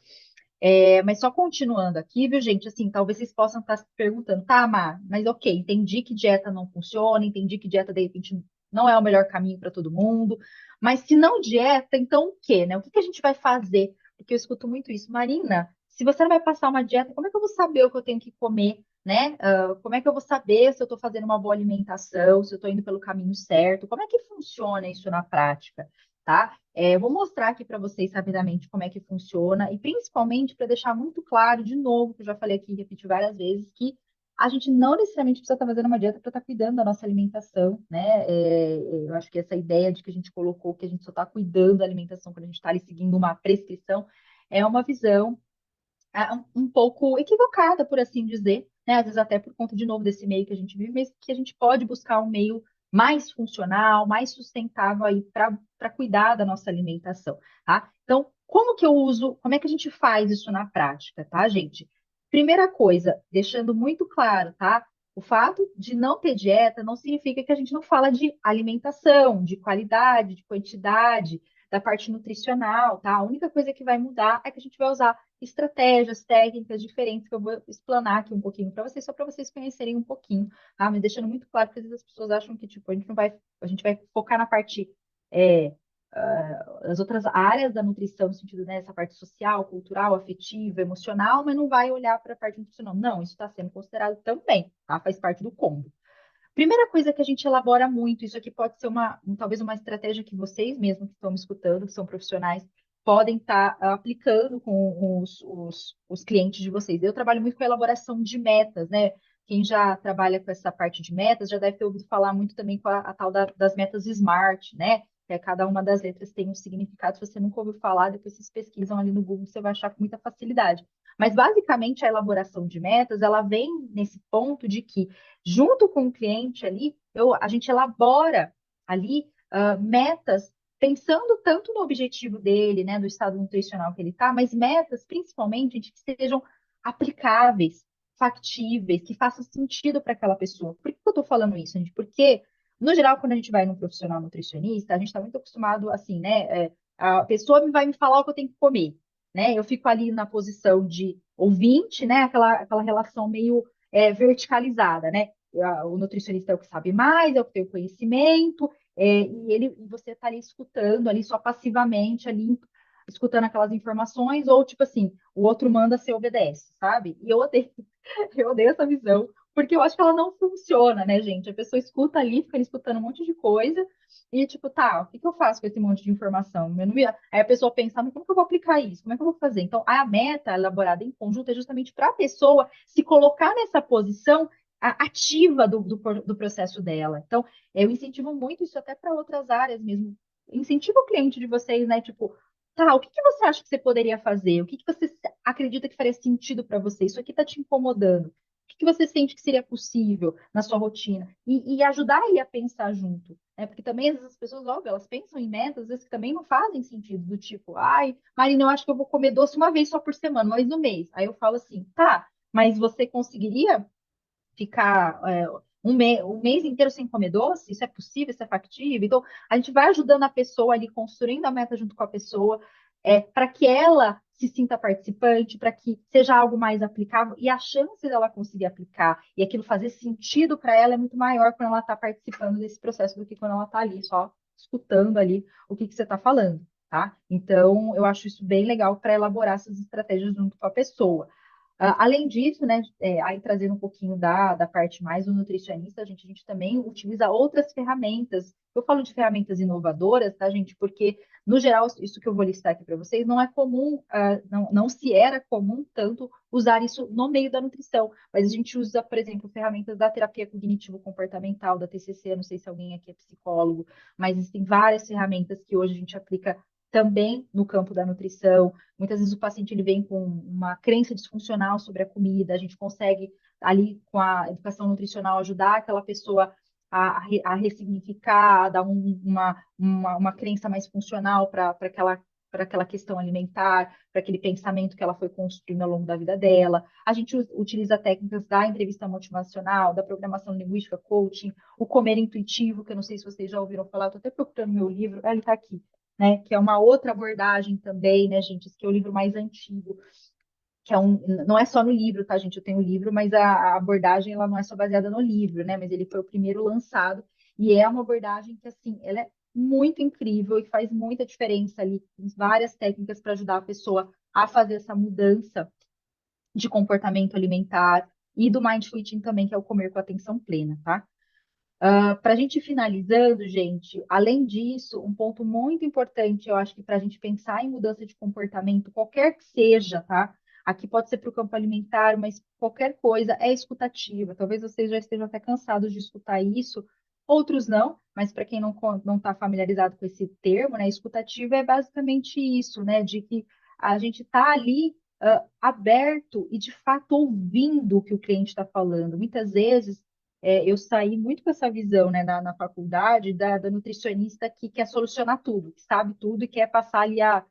Mas só continuando aqui, viu, gente? Assim, talvez vocês possam estar se perguntando, tá, Mar, mas ok, entendi que dieta não funciona, entendi que dieta, de repente, não é o melhor caminho para todo mundo, mas se não dieta, então o quê, né? O que que a gente vai fazer? Porque eu escuto muito isso. Marina, se você não vai passar uma dieta, como é que eu vou saber o que eu tenho que comer, né? Como é que eu vou saber se eu estou fazendo uma boa alimentação, se eu estou indo pelo caminho certo? Como é que funciona isso na prática, tá? Eu vou mostrar aqui para vocês rapidamente como é que funciona e principalmente para deixar muito claro, de novo, que eu já falei aqui e repeti várias vezes, que a gente não necessariamente precisa estar fazendo uma dieta para estar cuidando da nossa alimentação, né? Eu acho que essa ideia de que a gente colocou que a gente só está cuidando da alimentação quando a gente está ali seguindo uma prescrição é uma visão um pouco equivocada, por assim dizer, né? Às vezes até por conta, de novo, desse meio que a gente vive, mas que a gente pode buscar um meio mais funcional, mais sustentável aí para cuidar da nossa alimentação, tá? Então, como que eu uso, como é que a gente faz isso na prática, tá, gente? Primeira coisa, deixando muito claro, tá? O fato de não ter dieta não significa que a gente não fala de alimentação, de qualidade, de quantidade, da parte nutricional, tá? A única coisa que vai mudar é que a gente vai usar estratégias, técnicas diferentes que eu vou explanar aqui um pouquinho para vocês, só para vocês conhecerem um pouquinho, tá? Mas deixando muito claro que às vezes as pessoas acham que, tipo, a gente vai focar na parte, é, as outras áreas da nutrição, no sentido, né, essa parte social, cultural, afetiva, emocional, mas não vai olhar para a parte nutricional. Não, isso está sendo considerado também, tá? Faz parte do combo. Primeira coisa que a gente elabora muito, isso aqui pode ser talvez uma estratégia que vocês mesmos que estão me escutando, que são profissionais, podem estar aplicando com os clientes de vocês. Eu trabalho muito com a elaboração de metas, né? Quem já trabalha com essa parte de metas já deve ter ouvido falar muito também com a tal das metas SMART, né? Que cada uma das letras tem um significado. Se você nunca ouviu falar, depois vocês pesquisam ali no Google, você vai achar com muita facilidade. Mas basicamente a elaboração de metas, ela vem nesse ponto de que junto com o cliente ali, a gente elabora ali metas pensando tanto no objetivo dele, né, do estado nutricional que ele está, mas metas principalmente gente, que sejam aplicáveis, factíveis, que façam sentido para aquela pessoa. Por que eu estou falando isso, gente? Porque, no geral, quando a gente vai num profissional nutricionista, a gente está muito acostumado, assim, né, a pessoa vai me falar o que eu tenho que comer, né? Eu fico ali na posição de ouvinte, né? Aquela relação meio verticalizada, né? O nutricionista é o que sabe mais, é o que tem o conhecimento, e você está ali escutando ali só passivamente ali escutando aquelas informações, ou tipo assim, o outro manda, você obedece, sabe? E eu odeio, eu odeio essa visão, Porque eu acho que ela não funciona, né, gente? A pessoa escuta ali, fica ali escutando um monte de coisa, e tipo, tá, o que que eu faço com esse monte de informação? Eu não ia... Aí a pessoa pensa, mas como que eu vou aplicar isso? Como é que eu vou fazer? Então, a meta elaborada em conjunto é justamente para a pessoa se colocar nessa posição ativa do processo dela. Então, eu incentivo muito isso até para outras áreas mesmo. Incentivo o cliente de vocês, né? Tipo, tá, o que que você acha que você poderia fazer? O que que você acredita que faria sentido para você? Isso aqui está te incomodando. O que que você sente que seria possível na sua rotina? E ajudar ele a pensar junto, né? Porque também às vezes as pessoas, óbvio, elas pensam em metas, às vezes que também não fazem sentido, do tipo, ai, Marina, eu acho que eu vou comer doce uma vez só por semana, uma vez no mês. Aí eu falo assim, tá, mas você conseguiria ficar um mês inteiro sem comer doce? Isso é possível? Isso é factível? Então, a gente vai ajudando a pessoa ali, construindo a meta junto com a pessoa, para que ela se sinta participante, para que seja algo mais aplicável, e a chance dela conseguir aplicar e aquilo fazer sentido para ela é muito maior quando ela está participando desse processo do que quando ela está ali só escutando ali o que você está falando, tá? Então, eu acho isso bem legal para elaborar essas estratégias junto com a pessoa. Além disso, né, aí trazendo um pouquinho da parte mais do nutricionista, a gente também utiliza outras ferramentas. Eu falo de ferramentas inovadoras, tá, gente? Porque, no geral, isso que eu vou listar aqui para vocês, não é comum, não se era comum tanto usar isso no meio da nutrição. Mas a gente usa, por exemplo, ferramentas da terapia cognitivo-comportamental, da TCC, não sei se alguém aqui é psicólogo, mas existem várias ferramentas que hoje a gente aplica também no campo da nutrição. Muitas vezes o paciente ele vem com uma crença disfuncional sobre a comida, a gente consegue ali com a educação nutricional ajudar aquela pessoa a ressignificar, a dar uma crença mais funcional para aquela questão alimentar, para aquele pensamento que ela foi construindo ao longo da vida dela. A gente utiliza técnicas da entrevista motivacional, da programação linguística, coaching, o comer intuitivo, que eu não sei se vocês já ouviram falar, eu estou até procurando meu livro, ele está aqui, né? Que é uma outra abordagem também, né, gente? Esse que é o livro mais antigo, que não é só no livro, tá, gente? Eu tenho o livro, mas a abordagem ela não é só baseada no livro, né? Mas ele foi o primeiro lançado e é uma abordagem que assim, ela é muito incrível e faz muita diferença ali, tem várias técnicas para ajudar a pessoa a fazer essa mudança de comportamento alimentar e do mindful eating também, que é o comer com atenção plena, tá? Para a gente ir finalizando, gente, além disso, um ponto muito importante, eu acho que para a gente pensar em mudança de comportamento, qualquer que seja, tá? Aqui pode ser para o campo alimentar, mas qualquer coisa é escutativa. Talvez vocês já estejam até cansados de escutar isso, outros não, mas para quem não está familiarizado com esse termo, né? Escutativa é basicamente isso, né? De que a gente está ali aberto e de fato ouvindo o que o cliente está falando. Muitas vezes eu saí muito com essa visão, né, na faculdade, da nutricionista que quer solucionar tudo, que sabe tudo e quer passar ali a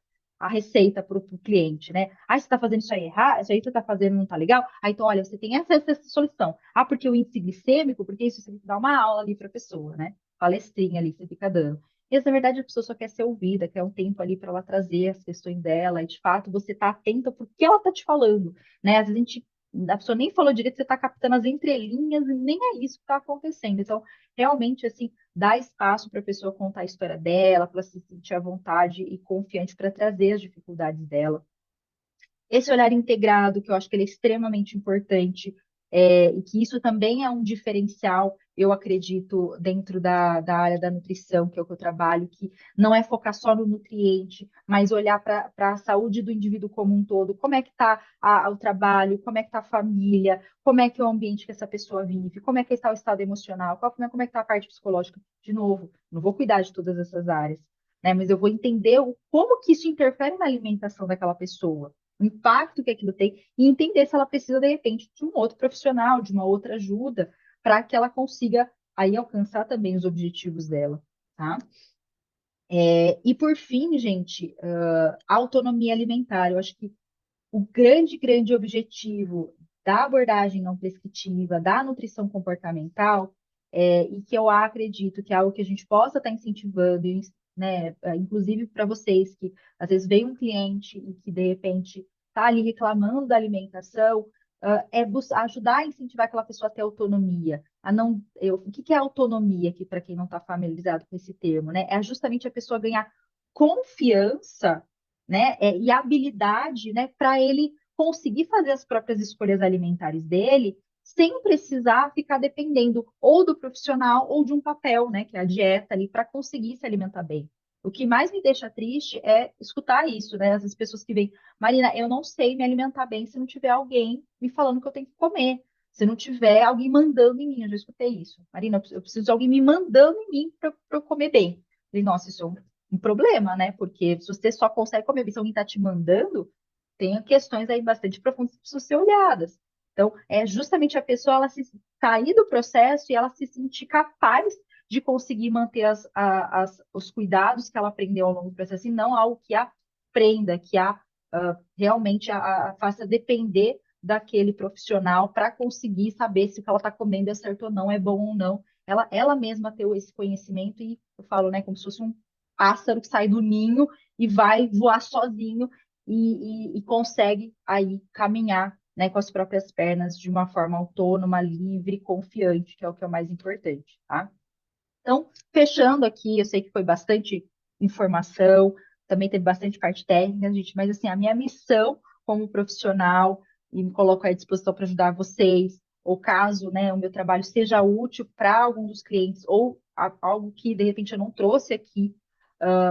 receita para o cliente, né? Ah, você está fazendo isso aí errado, isso aí você está fazendo não está legal? Ah, então, olha, você tem essa solução. Ah, porque o índice glicêmico, porque isso você tem que dar uma aula ali para a pessoa, né? Palestrinha ali que você fica dando. E, na verdade, a pessoa só quer ser ouvida, quer um tempo ali para ela trazer as questões dela, e de fato você está atenta porque ela está te falando, né? Às vezes a pessoa nem falou direito, você está captando as entrelinhas e nem é isso que está acontecendo. Então, realmente, assim, dá espaço para a pessoa contar a história dela, para se sentir à vontade e confiante para trazer as dificuldades dela. Esse olhar integrado, que eu acho que ele é extremamente importante, e que isso também é um diferencial, eu acredito, dentro da área da nutrição, que é o que eu trabalho, que não é focar só no nutriente, mas olhar para a saúde do indivíduo como um todo, como é que está o trabalho, como é que está a família, como é que é o ambiente que essa pessoa vive, como é que está o estado emocional, como é que está a parte psicológica. De novo, não vou cuidar de todas essas áreas, né? Mas eu vou entender como que isso interfere na alimentação daquela pessoa, o impacto que aquilo tem e entender se ela precisa, de repente, de um outro profissional, de uma outra ajuda, para que ela consiga aí alcançar também os objetivos dela, tá? E por fim, gente, autonomia alimentar. Eu acho que o grande, grande objetivo da abordagem não prescritiva, da nutrição comportamental, e que eu acredito que é algo que a gente possa estar incentivando, né, inclusive para vocês que às vezes vem um cliente e que de repente está ali reclamando da alimentação, ajudar a incentivar aquela pessoa a ter autonomia. O que que é autonomia aqui, para quem não está familiarizado com esse termo, né? É justamente a pessoa ganhar confiança, né, e habilidade, né, para ele conseguir fazer as próprias escolhas alimentares dele, sem precisar ficar dependendo ou do profissional ou de um papel, né, que é a dieta ali, para conseguir se alimentar bem. O que mais me deixa triste é escutar isso, né? As pessoas que vêm, Marina, eu não sei me alimentar bem se não tiver alguém me falando que eu tenho que comer. Se não tiver alguém mandando em mim, eu já escutei isso. Marina, eu preciso de alguém me mandando em mim para eu comer bem. Falei, nossa, isso é um problema, né? Porque se você só consegue comer bem se alguém está te mandando, tem questões aí bastante profundas que precisam ser olhadas. Então, é justamente a pessoa ela se sair do processo e ela se sentir capaz de conseguir manter os cuidados que ela aprendeu ao longo do processo, e não algo que a prenda, que realmente a faça depender daquele profissional para conseguir saber se o que ela está comendo é certo ou não, é bom ou não. Ela mesma ter esse conhecimento e eu falo, né, como se fosse um pássaro que sai do ninho e vai voar sozinho e consegue aí caminhar, né, com as próprias pernas de uma forma autônoma, livre, confiante, que é o que é o mais importante, tá? Então, fechando aqui, eu sei que foi bastante informação, também teve bastante parte técnica, gente, mas assim, a minha missão como profissional, e me coloco à disposição para ajudar vocês, ou caso, né, o meu trabalho seja útil para algum dos clientes, ou algo que de repente eu não trouxe aqui,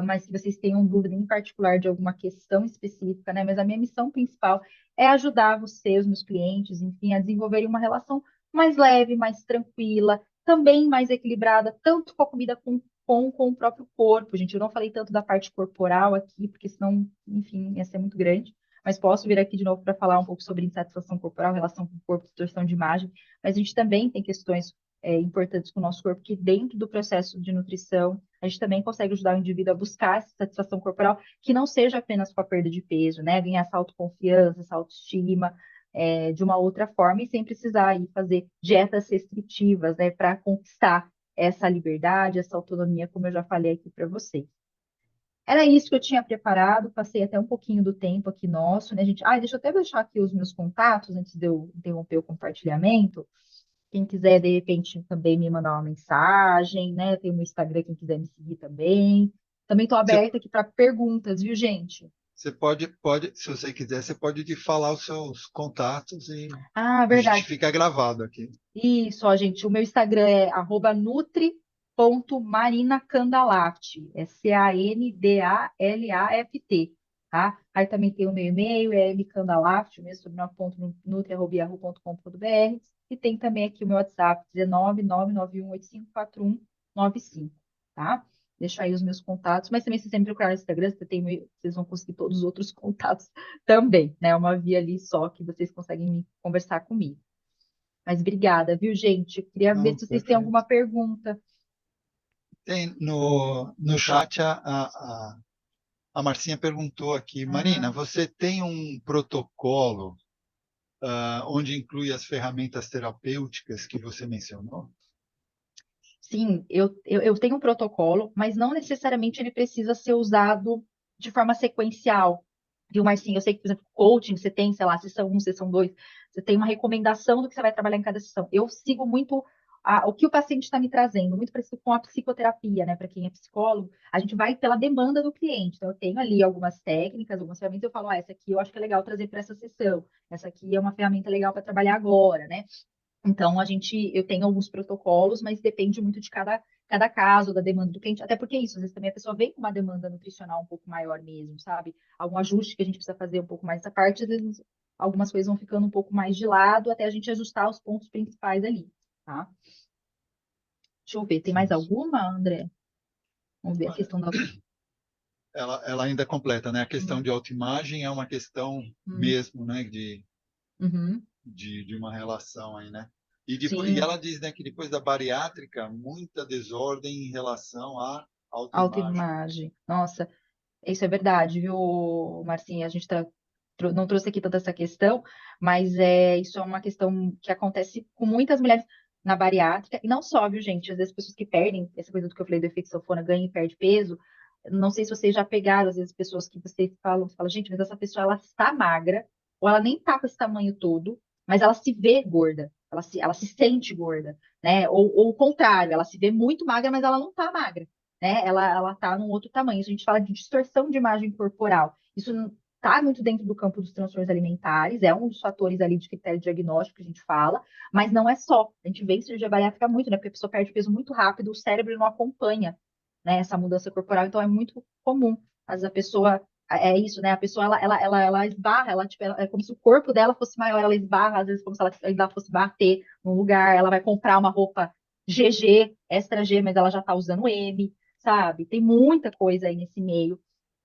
mas que vocês tenham dúvida em particular de alguma questão específica, né? Mas a minha missão principal é ajudar vocês, meus clientes, enfim, a desenvolverem uma relação mais leve, mais tranquila, também mais equilibrada, tanto com a comida com o próprio corpo, gente. Eu não falei tanto da parte corporal aqui, porque senão, enfim, ia ser muito grande. Mas posso vir aqui de novo para falar um pouco sobre insatisfação corporal, relação com o corpo, distorção de imagem. Mas a gente também tem questões importantes com o nosso corpo, que dentro do processo de nutrição, a gente também consegue ajudar o indivíduo a buscar essa satisfação corporal, que não seja apenas com a perda de peso, né? Ganhar essa autoconfiança, essa autoestima, de uma outra forma e sem precisar ir fazer dietas restritivas, né, para conquistar essa liberdade, essa autonomia, como eu já falei aqui para vocês. Era isso que eu tinha preparado, passei até um pouquinho do tempo aqui nosso, né, gente? Ah, deixa eu até deixar aqui os meus contatos antes de eu interromper o compartilhamento. Quem quiser, de repente, também me mandar uma mensagem, né? Tem o meu Instagram, quem quiser me seguir também. Também estou Você, aberta aqui para perguntas, viu, gente? você se você quiser, você pode falar os seus contatos e Ah, a gente verdade. fica gravado aqui. Isso, ó, gente. O meu Instagram é @nutri.marinacandalaft. É Candalaft, tá? Aí também tem o meu e-mail, é mcandalaft, o meu sobrenome.nutri@yahoo.com.br. E tem também aqui o meu WhatsApp, 19991854195, tá? Deixa aí os meus contatos, mas também se você sempre procurar no Instagram, vocês vão conseguir todos os outros contatos também, né? É uma via ali só que vocês conseguem conversar comigo. Mas obrigada, viu, gente? Queria ver Não, se vocês têm alguma perfeito. pergunta. Tem no chat a Marcinha perguntou aqui, Marina, Ah, você tem um protocolo onde inclui as ferramentas terapêuticas que você mencionou? sim, eu tenho um protocolo, mas não necessariamente ele precisa ser usado de forma sequencial. Viu, Marcinho? Eu sei que, por exemplo, coaching, você tem, sei lá, sessão um, sessão 2, você tem uma recomendação do que você vai trabalhar em cada sessão. Eu sigo muito o que o paciente está me trazendo, muito parecido com a psicoterapia, né? Para quem é psicólogo, a gente vai pela demanda do cliente. Então, eu tenho ali algumas técnicas, algumas ferramentas, eu falo, essa aqui eu acho que é legal trazer para essa sessão, essa aqui é uma ferramenta legal para trabalhar agora, né? Então, eu tenho alguns protocolos, mas depende muito de cada caso, da demanda do cliente. Até porque é isso, às vezes também a pessoa vem com uma demanda nutricional um pouco maior mesmo, sabe? Algum ajuste que a gente precisa fazer um pouco mais essa parte, às vezes algumas coisas vão ficando um pouco mais de lado até a gente ajustar os pontos principais ali, tá? Deixa eu ver, tem mais Sim. alguma, André? Vamos ver a Olha, questão da. ela ainda completa, né? A questão Hum, de autoimagem é uma questão hum, mesmo, né? uhum, De uma relação aí, né? E sim, ela diz, né, que depois da bariátrica, muita desordem em relação à autoimagem. autoimagem. Nossa, isso é verdade, viu, Marcinha? A gente não trouxe aqui toda essa questão, mas isso é uma questão que acontece com muitas mulheres na bariátrica, e não só, viu, gente? Às vezes pessoas que perdem, essa coisa do que eu falei do efeito sanfona, ganha e perde peso. Não sei se vocês já pegaram, às vezes, pessoas que você fala, gente, mas essa pessoa, ela está magra, ou ela nem tá com esse tamanho todo, mas ela se vê gorda, ela se sente gorda, né? Ou o contrário, ela se vê muito magra, mas ela não tá magra, né? Ela tá num outro tamanho. Isso a gente fala de distorção de imagem corporal. Isso está muito dentro do campo dos transtornos alimentares, é um dos fatores ali de critério diagnóstico que a gente fala, mas não é só. A gente vê em cirurgia bariátrica muito, né? Porque a pessoa perde peso muito rápido, o cérebro não acompanha, né, essa mudança corporal, então é muito comum. Às vezes a pessoa, isso, né? A pessoa, ela esbarra, tipo, é como se o corpo dela fosse maior, ela esbarra, às vezes como se ela ainda fosse bater num lugar, ela vai comprar uma roupa GG, extra G, mas ela já tá usando M, sabe? Tem muita coisa aí nesse meio.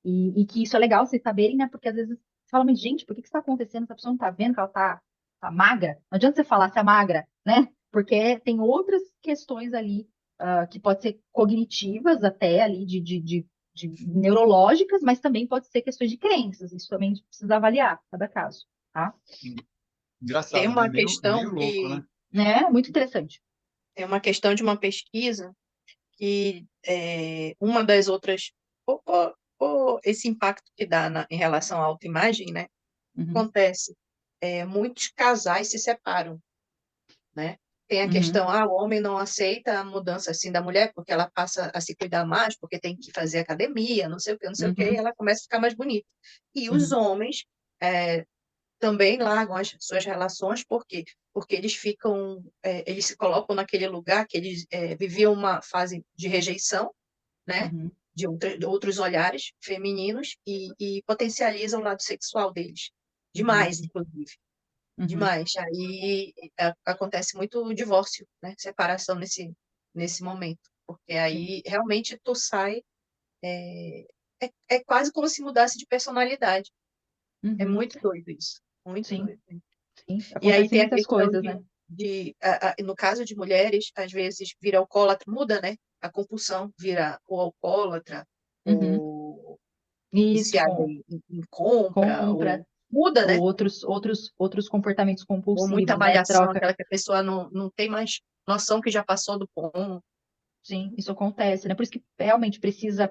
E que isso é legal vocês saberem, né? Porque às vezes você fala, mas gente, por que que isso tá acontecendo? Essa pessoa não tá vendo que ela tá magra? Não adianta você falar se é magra, né? Porque tem outras questões ali, que pode ser cognitivas até ali, de neurológicas, mas também pode ser questões de crenças. Isso também a gente precisa avaliar, cada caso, tá? Tem Engraçado, né? uma Meio questão louco, né? É muito interessante. tem uma questão de uma pesquisa que uma das outras, esse impacto que dá em relação à autoimagem, né? Uhum, Acontece, muitos casais se separam, né? Tem a uhum, questão, o homem não aceita a mudança assim da mulher porque ela passa a se cuidar mais, porque tem que fazer academia, não sei o que, não sei o que, e uhum, ela começa a ficar mais bonita. E os uhum, homens também largam as suas relações, por quê? Porque eles ficam, eles se colocam naquele lugar que eles viviam uma fase de rejeição, né? uhum, De outros olhares femininos e potencializam o lado sexual deles. uhum, Demais, inclusive. uhum. Demais. Aí acontece muito divórcio, né? Separação nesse momento. Porque Sim. aí realmente tu sai. É quase como se mudasse de personalidade. É Uhum. muito doido isso. Muito Sim, doido. sim. E aí Acontecem tem a muitas questão coisas, né? no caso de mulheres, às vezes vira alcoólatra, muda, né? A compulsão vira o alcoólatra, Uhum. ou Isso, viciada em compra, compra, ou muda, ou né? outros comportamentos Ou muita compulsivos, né? malhação, Troca. aquela que a pessoa não tem mais noção que já passou do ponto. Sim, isso acontece, né? Por isso que realmente precisa.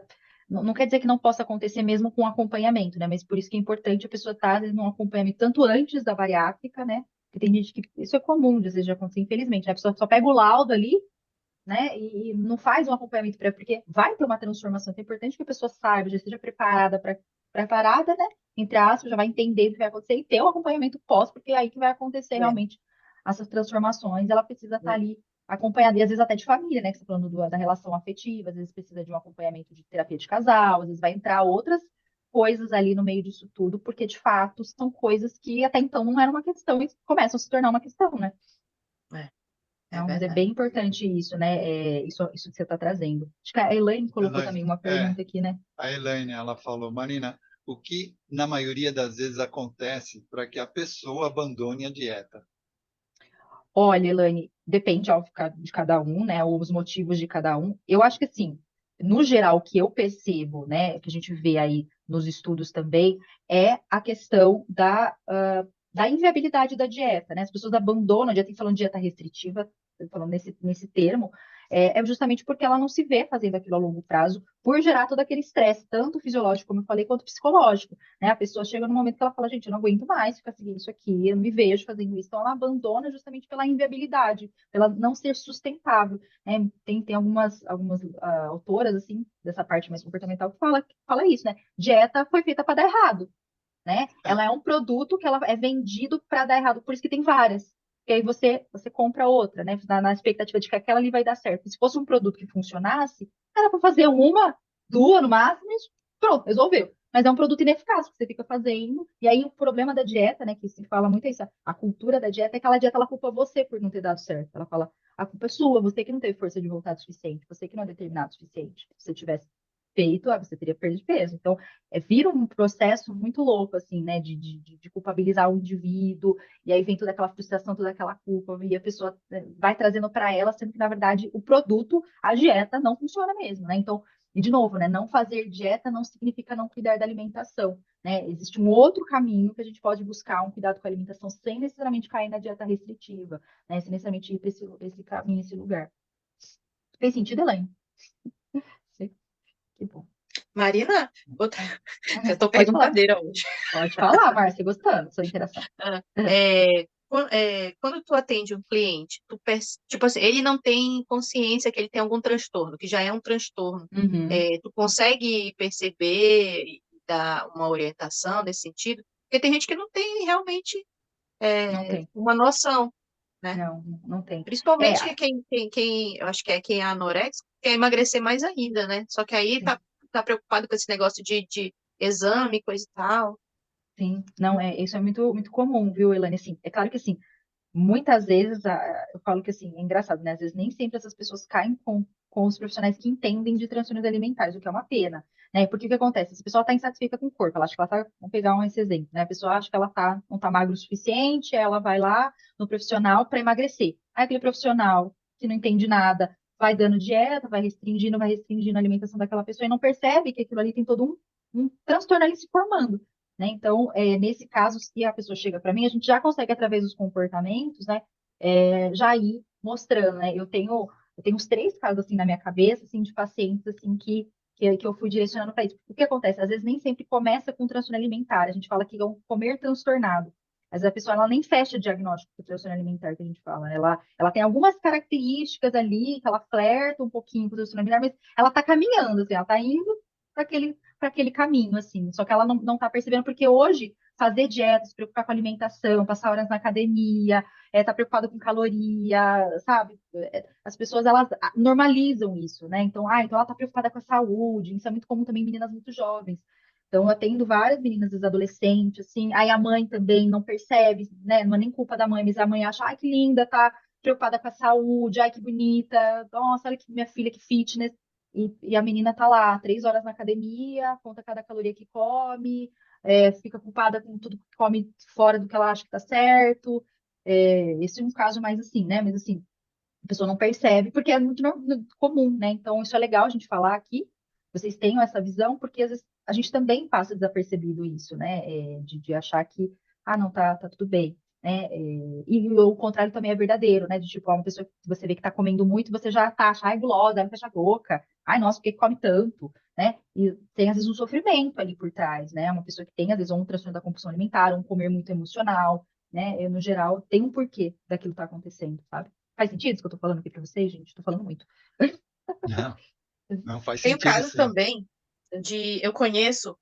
Não quer dizer que não possa acontecer mesmo com acompanhamento, né? Mas por isso que é importante a pessoa estar num acompanhamento tanto antes da bariátrica, né? Porque tem gente que. Isso é comum, às vezes já acontecer, infelizmente, né? A pessoa só pega o laudo ali, né? E não faz um acompanhamento prévio, porque vai ter uma transformação. Então é importante que a pessoa saiba, já esteja preparada para preparada, né? Entre aspas, já vai entender o que vai acontecer e ter o acompanhamento pós, porque é aí que vai acontecer É, realmente essas transformações. Ela precisa estar é, ali acompanhada, e às vezes até de família, né? Que você está falando da relação afetiva, às vezes precisa de um acompanhamento de terapia de casal, às vezes vai entrar outras coisas ali no meio disso tudo, porque de fato são coisas que até então não era uma questão e começam a se tornar uma questão, né? é, é Não, mas é verdade. bem importante isso, né? Isso que você está trazendo. Acho que a Elaine colocou Elaine, também uma pergunta aqui, né? a Elaine, ela falou, Marina, o que na maioria das vezes acontece para que a pessoa abandone a dieta? Olha, Elaine, depende óbvio, de cada um, né? Ou os motivos de cada um. Eu acho que assim, no geral, o que eu percebo, né? Que a gente vê aí nos estudos também, é a questão da inviabilidade da dieta, né? As pessoas abandonam a dieta, tem falando de dieta restritiva, falando nesse termo, é justamente porque ela não se vê fazendo aquilo a longo prazo, por gerar todo aquele estresse, tanto fisiológico, como eu falei, quanto psicológico, né? A pessoa chega no momento que ela fala, gente, eu não aguento mais ficar seguindo isso aqui, eu não me vejo fazendo isso. Então, ela abandona justamente pela inviabilidade, pela não ser sustentável, né? Tem algumas autoras, assim, dessa parte mais comportamental, que fala isso, né? Dieta foi feita para dar errado, né? É, Ela é um produto que ela é vendido para dar errado, por isso que tem várias. E aí você compra outra, né? Na expectativa de que aquela ali vai dar certo. Se fosse um produto que funcionasse, era para fazer uma, duas no máximo, e pronto, resolveu. Mas é um produto ineficaz que você fica fazendo. E aí o problema da dieta, né, que se fala muito é isso, a cultura da dieta é que aquela dieta ela culpa você por não ter dado certo. Ela fala, a culpa é sua, você que não teve força de vontade suficiente, você que não é determinado o suficiente. Se você tivesse feito, você teria perdido peso. Então, vira um processo muito louco, assim, né, de culpabilizar o indivíduo, e aí vem toda aquela frustração, toda aquela culpa, e a pessoa vai trazendo para ela, sendo que, na verdade, o produto, a dieta, não funciona mesmo, né? Então, e de novo, né, não fazer dieta não significa não cuidar da alimentação, né? Existe um outro caminho que a gente pode buscar um cuidado com a alimentação sem necessariamente cair na dieta restritiva, né? Sem necessariamente ir para esse caminho, esse lugar. Fez sentido, Elaine? Sim. Que bom. Marina, outra... eu tô Pode falar. perguntadeira hoje. Pode falar, Márcia, gostando da sua interação. Ah, quando tu atende um cliente, tipo assim, ele não tem consciência que ele tem algum transtorno, que já é um transtorno. Uhum. Tu consegue perceber dar uma orientação nesse sentido, porque tem gente que não tem realmente Não tem. uma noção, né? Não tem. É, Principalmente eu acho que é quem é anoréxico, quer emagrecer mais ainda, né? Só que aí sim, tá preocupado com esse negócio de exame, coisa e tal. sim. Não, isso é muito, muito comum, viu, Elaine? Assim, é claro que assim, muitas vezes, eu falo que assim, é engraçado, né? Às vezes nem sempre essas pessoas caem com os profissionais que entendem de transtornos alimentares, o que é uma pena, né? Porque o que acontece? Essa pessoa está insatisfeita com o corpo, ela acha que ela tá, vamos pegar esse exemplo, né? A pessoa acha que ela não tá magro o suficiente, ela vai lá no profissional para emagrecer. Aí aquele profissional que não entende nada vai dando dieta, vai restringindo a alimentação daquela pessoa e não percebe que aquilo ali tem todo um transtorno ali se formando, né? Então, nesse caso, se a pessoa chega para mim, a gente já consegue, através dos comportamentos, né, já ir mostrando, né? Eu tenho uns 3 casos, assim, na minha cabeça, assim, de pacientes, assim, que eu fui direcionando para isso. O que acontece? Às vezes nem sempre começa com transtorno alimentar, a gente fala que é um comer transtornado. Às vezes a pessoa, ela nem fecha o diagnóstico do transtorno alimentar que a gente fala. Ela tem algumas características ali, que ela flerta um pouquinho com o transtorno alimentar, mas ela está caminhando, assim, ela está indo para aquele caminho, assim. Só que ela não está percebendo, porque hoje fazer dieta, se preocupar com alimentação, passar horas na academia, tá preocupado com caloria, sabe? As pessoas, elas normalizam isso, né? Então ela tá preocupada com a saúde. Isso é muito comum também em meninas muito jovens. Então, eu atendo várias meninas, às vezes, adolescentes, assim. Aí a mãe também não percebe, né? Não é nem culpa da mãe, mas a mãe acha, ai, que linda, tá preocupada com a saúde, ai, que bonita. Nossa, olha que minha filha, que fitness. E a menina tá lá, 3 horas na academia, conta cada caloria que come, fica culpada com tudo que come fora do que ela acha que tá certo. Esse é um caso mais assim, né? Mas assim, a pessoa não percebe, porque é muito comum, né? Então, isso é legal a gente falar aqui, vocês tenham essa visão, porque às vezes a gente também passa desapercebido isso, né? De achar que, não, tá tudo bem, né? E o contrário também é verdadeiro, né? De tipo, uma pessoa que você vê que tá comendo muito, você já tá, ai, gulosa, ai, fecha a boca, ai, nossa, por que come tanto? Né? E tem, às vezes, um sofrimento ali por trás, né? Uma pessoa que tem, às vezes, um transtorno da compulsão alimentar, um comer muito emocional, né? No geral, tem um porquê daquilo tá acontecendo, sabe? Faz sentido isso que eu tô falando aqui pra vocês, gente? Tô falando muito. Não, não faz Tem o sentido, caso sim. também eu conheço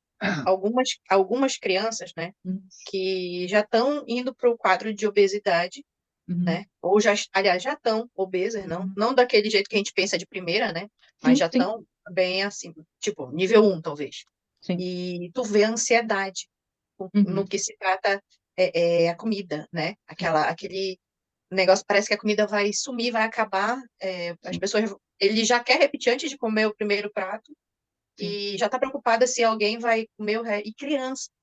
algumas crianças, né, Hum, que já estão indo para o quadro de obesidade, uhum, né, ou já, aliás, já estão obesas, uhum. não daquele jeito que a gente pensa de primeira, né, mas Sim, já sim, estão bem assim, tipo, nível 1, talvez. sim. E tu vê a ansiedade no Uhum, que se trata a comida, né, sim, aquele negócio, parece que a comida vai sumir, vai acabar, as sim, pessoas, ele já quer repetir antes de comer o primeiro prato, sim, e já está preocupada se alguém vai comer o resto. E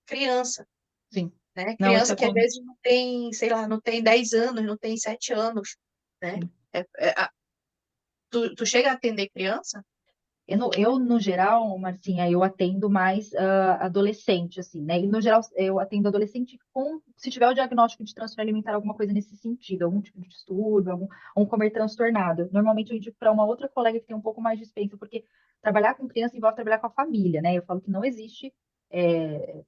criança, sim. né? Não, isso Criança é que às como. vezes não tem, sei lá, não tem 10 anos, não tem 7 anos, né? Sim. É- é- a- tu chega a atender criança? No geral, Marcinha, eu atendo mais adolescente, assim, né? E no geral, eu atendo adolescente se tiver o diagnóstico de transtorno alimentar, alguma coisa nesse sentido, algum tipo de distúrbio, um comer transtornado. Normalmente eu indico para uma outra colega que tem um pouco mais de experiência, porque trabalhar com criança envolve trabalhar com a família, né? Eu falo que não existe é,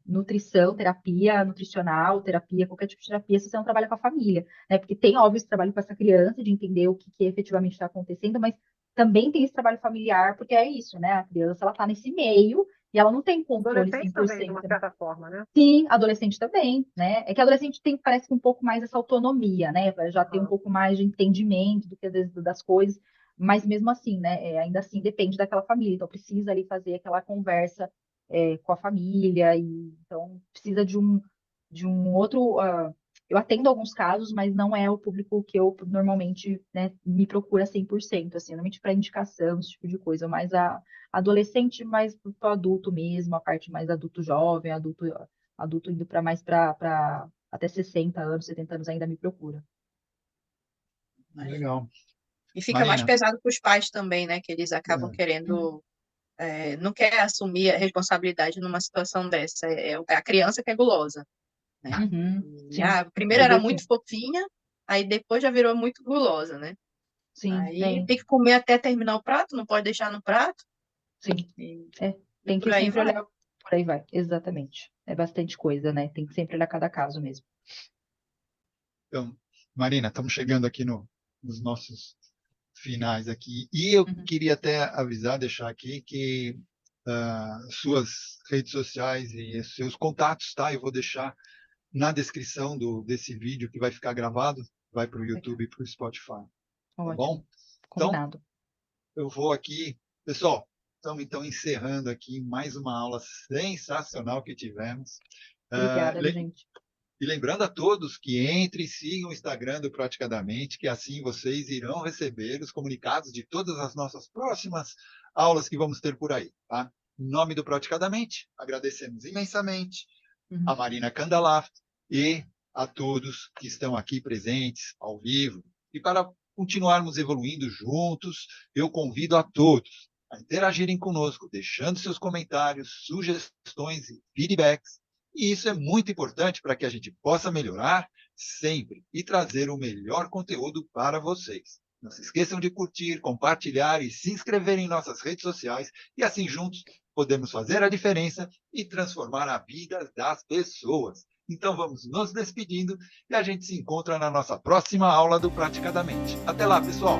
nutrição, terapia nutricional, terapia, qualquer tipo de terapia, se você não trabalha com a família, né? Porque tem, óbvio, esse trabalho com essa criança, de entender o que efetivamente está acontecendo, mas também tem esse trabalho familiar, porque é isso, né? A criança, ela tá nesse meio e ela não tem controle Adolescente também, de 100%, uma né? certa forma, né? Sim, adolescente também, né? É que adolescente tem, parece que um pouco mais essa autonomia, né? Já tem um Aham. pouco mais de entendimento do que às vezes das coisas, mas mesmo assim, né? Ainda assim depende daquela família, então precisa ali fazer aquela conversa com a família, e então precisa de um outro. Eu atendo alguns casos, mas não é o público que eu normalmente, né, me procura 100%, assim, normalmente para indicação, esse tipo de coisa, mas a adolescente mais para adulto mesmo, a parte mais adulto jovem, adulto indo para mais para até 60 anos, 70 anos ainda me procura. Imagina. Legal. E fica mais Marina, pesado para os pais também, né? Que eles acabam Uhum, querendo, não quer assumir a responsabilidade numa situação dessa. É a criança que é gulosa, né? uhum, E, sim, primeiro às era vezes muito sim, fofinha, aí depois já virou muito gulosa, né? sim, Aí tem que comer até terminar o prato, não pode deixar no prato, sim, e, é, e tem por que aí sempre vai. olhar, por aí vai, exatamente, é bastante coisa, né, tem que sempre olhar cada caso mesmo. então, Marina, estamos chegando aqui nos nossos finais aqui. E eu Uhum, queria até avisar, deixar aqui que suas redes sociais e seus contatos, tá? Eu vou deixar na descrição desse vídeo que vai ficar gravado, vai para o YouTube e para o Spotify, tá Ótimo. bom? Então, Combinado. eu vou aqui, pessoal, estamos então encerrando aqui mais uma aula sensacional que tivemos. Obrigada, Le- gente. E lembrando a todos que entrem e sigam o Instagram do Praticadamente, que assim vocês irão receber os comunicados de todas as nossas próximas aulas que vamos ter por aí, tá? Em nome do Praticadamente, agradecemos imensamente a Marina Candalaft e a todos que estão aqui presentes ao vivo. E para continuarmos evoluindo juntos, eu convido a todos a interagirem conosco, deixando seus comentários, sugestões e feedbacks. E isso é muito importante para que a gente possa melhorar sempre e trazer o melhor conteúdo para vocês. Não se esqueçam de curtir, compartilhar e se inscrever em nossas redes sociais e assim juntos podemos fazer a diferença e transformar a vida das pessoas. Então vamos nos despedindo e a gente se encontra na nossa próxima aula do Praticadamente. Até lá, pessoal!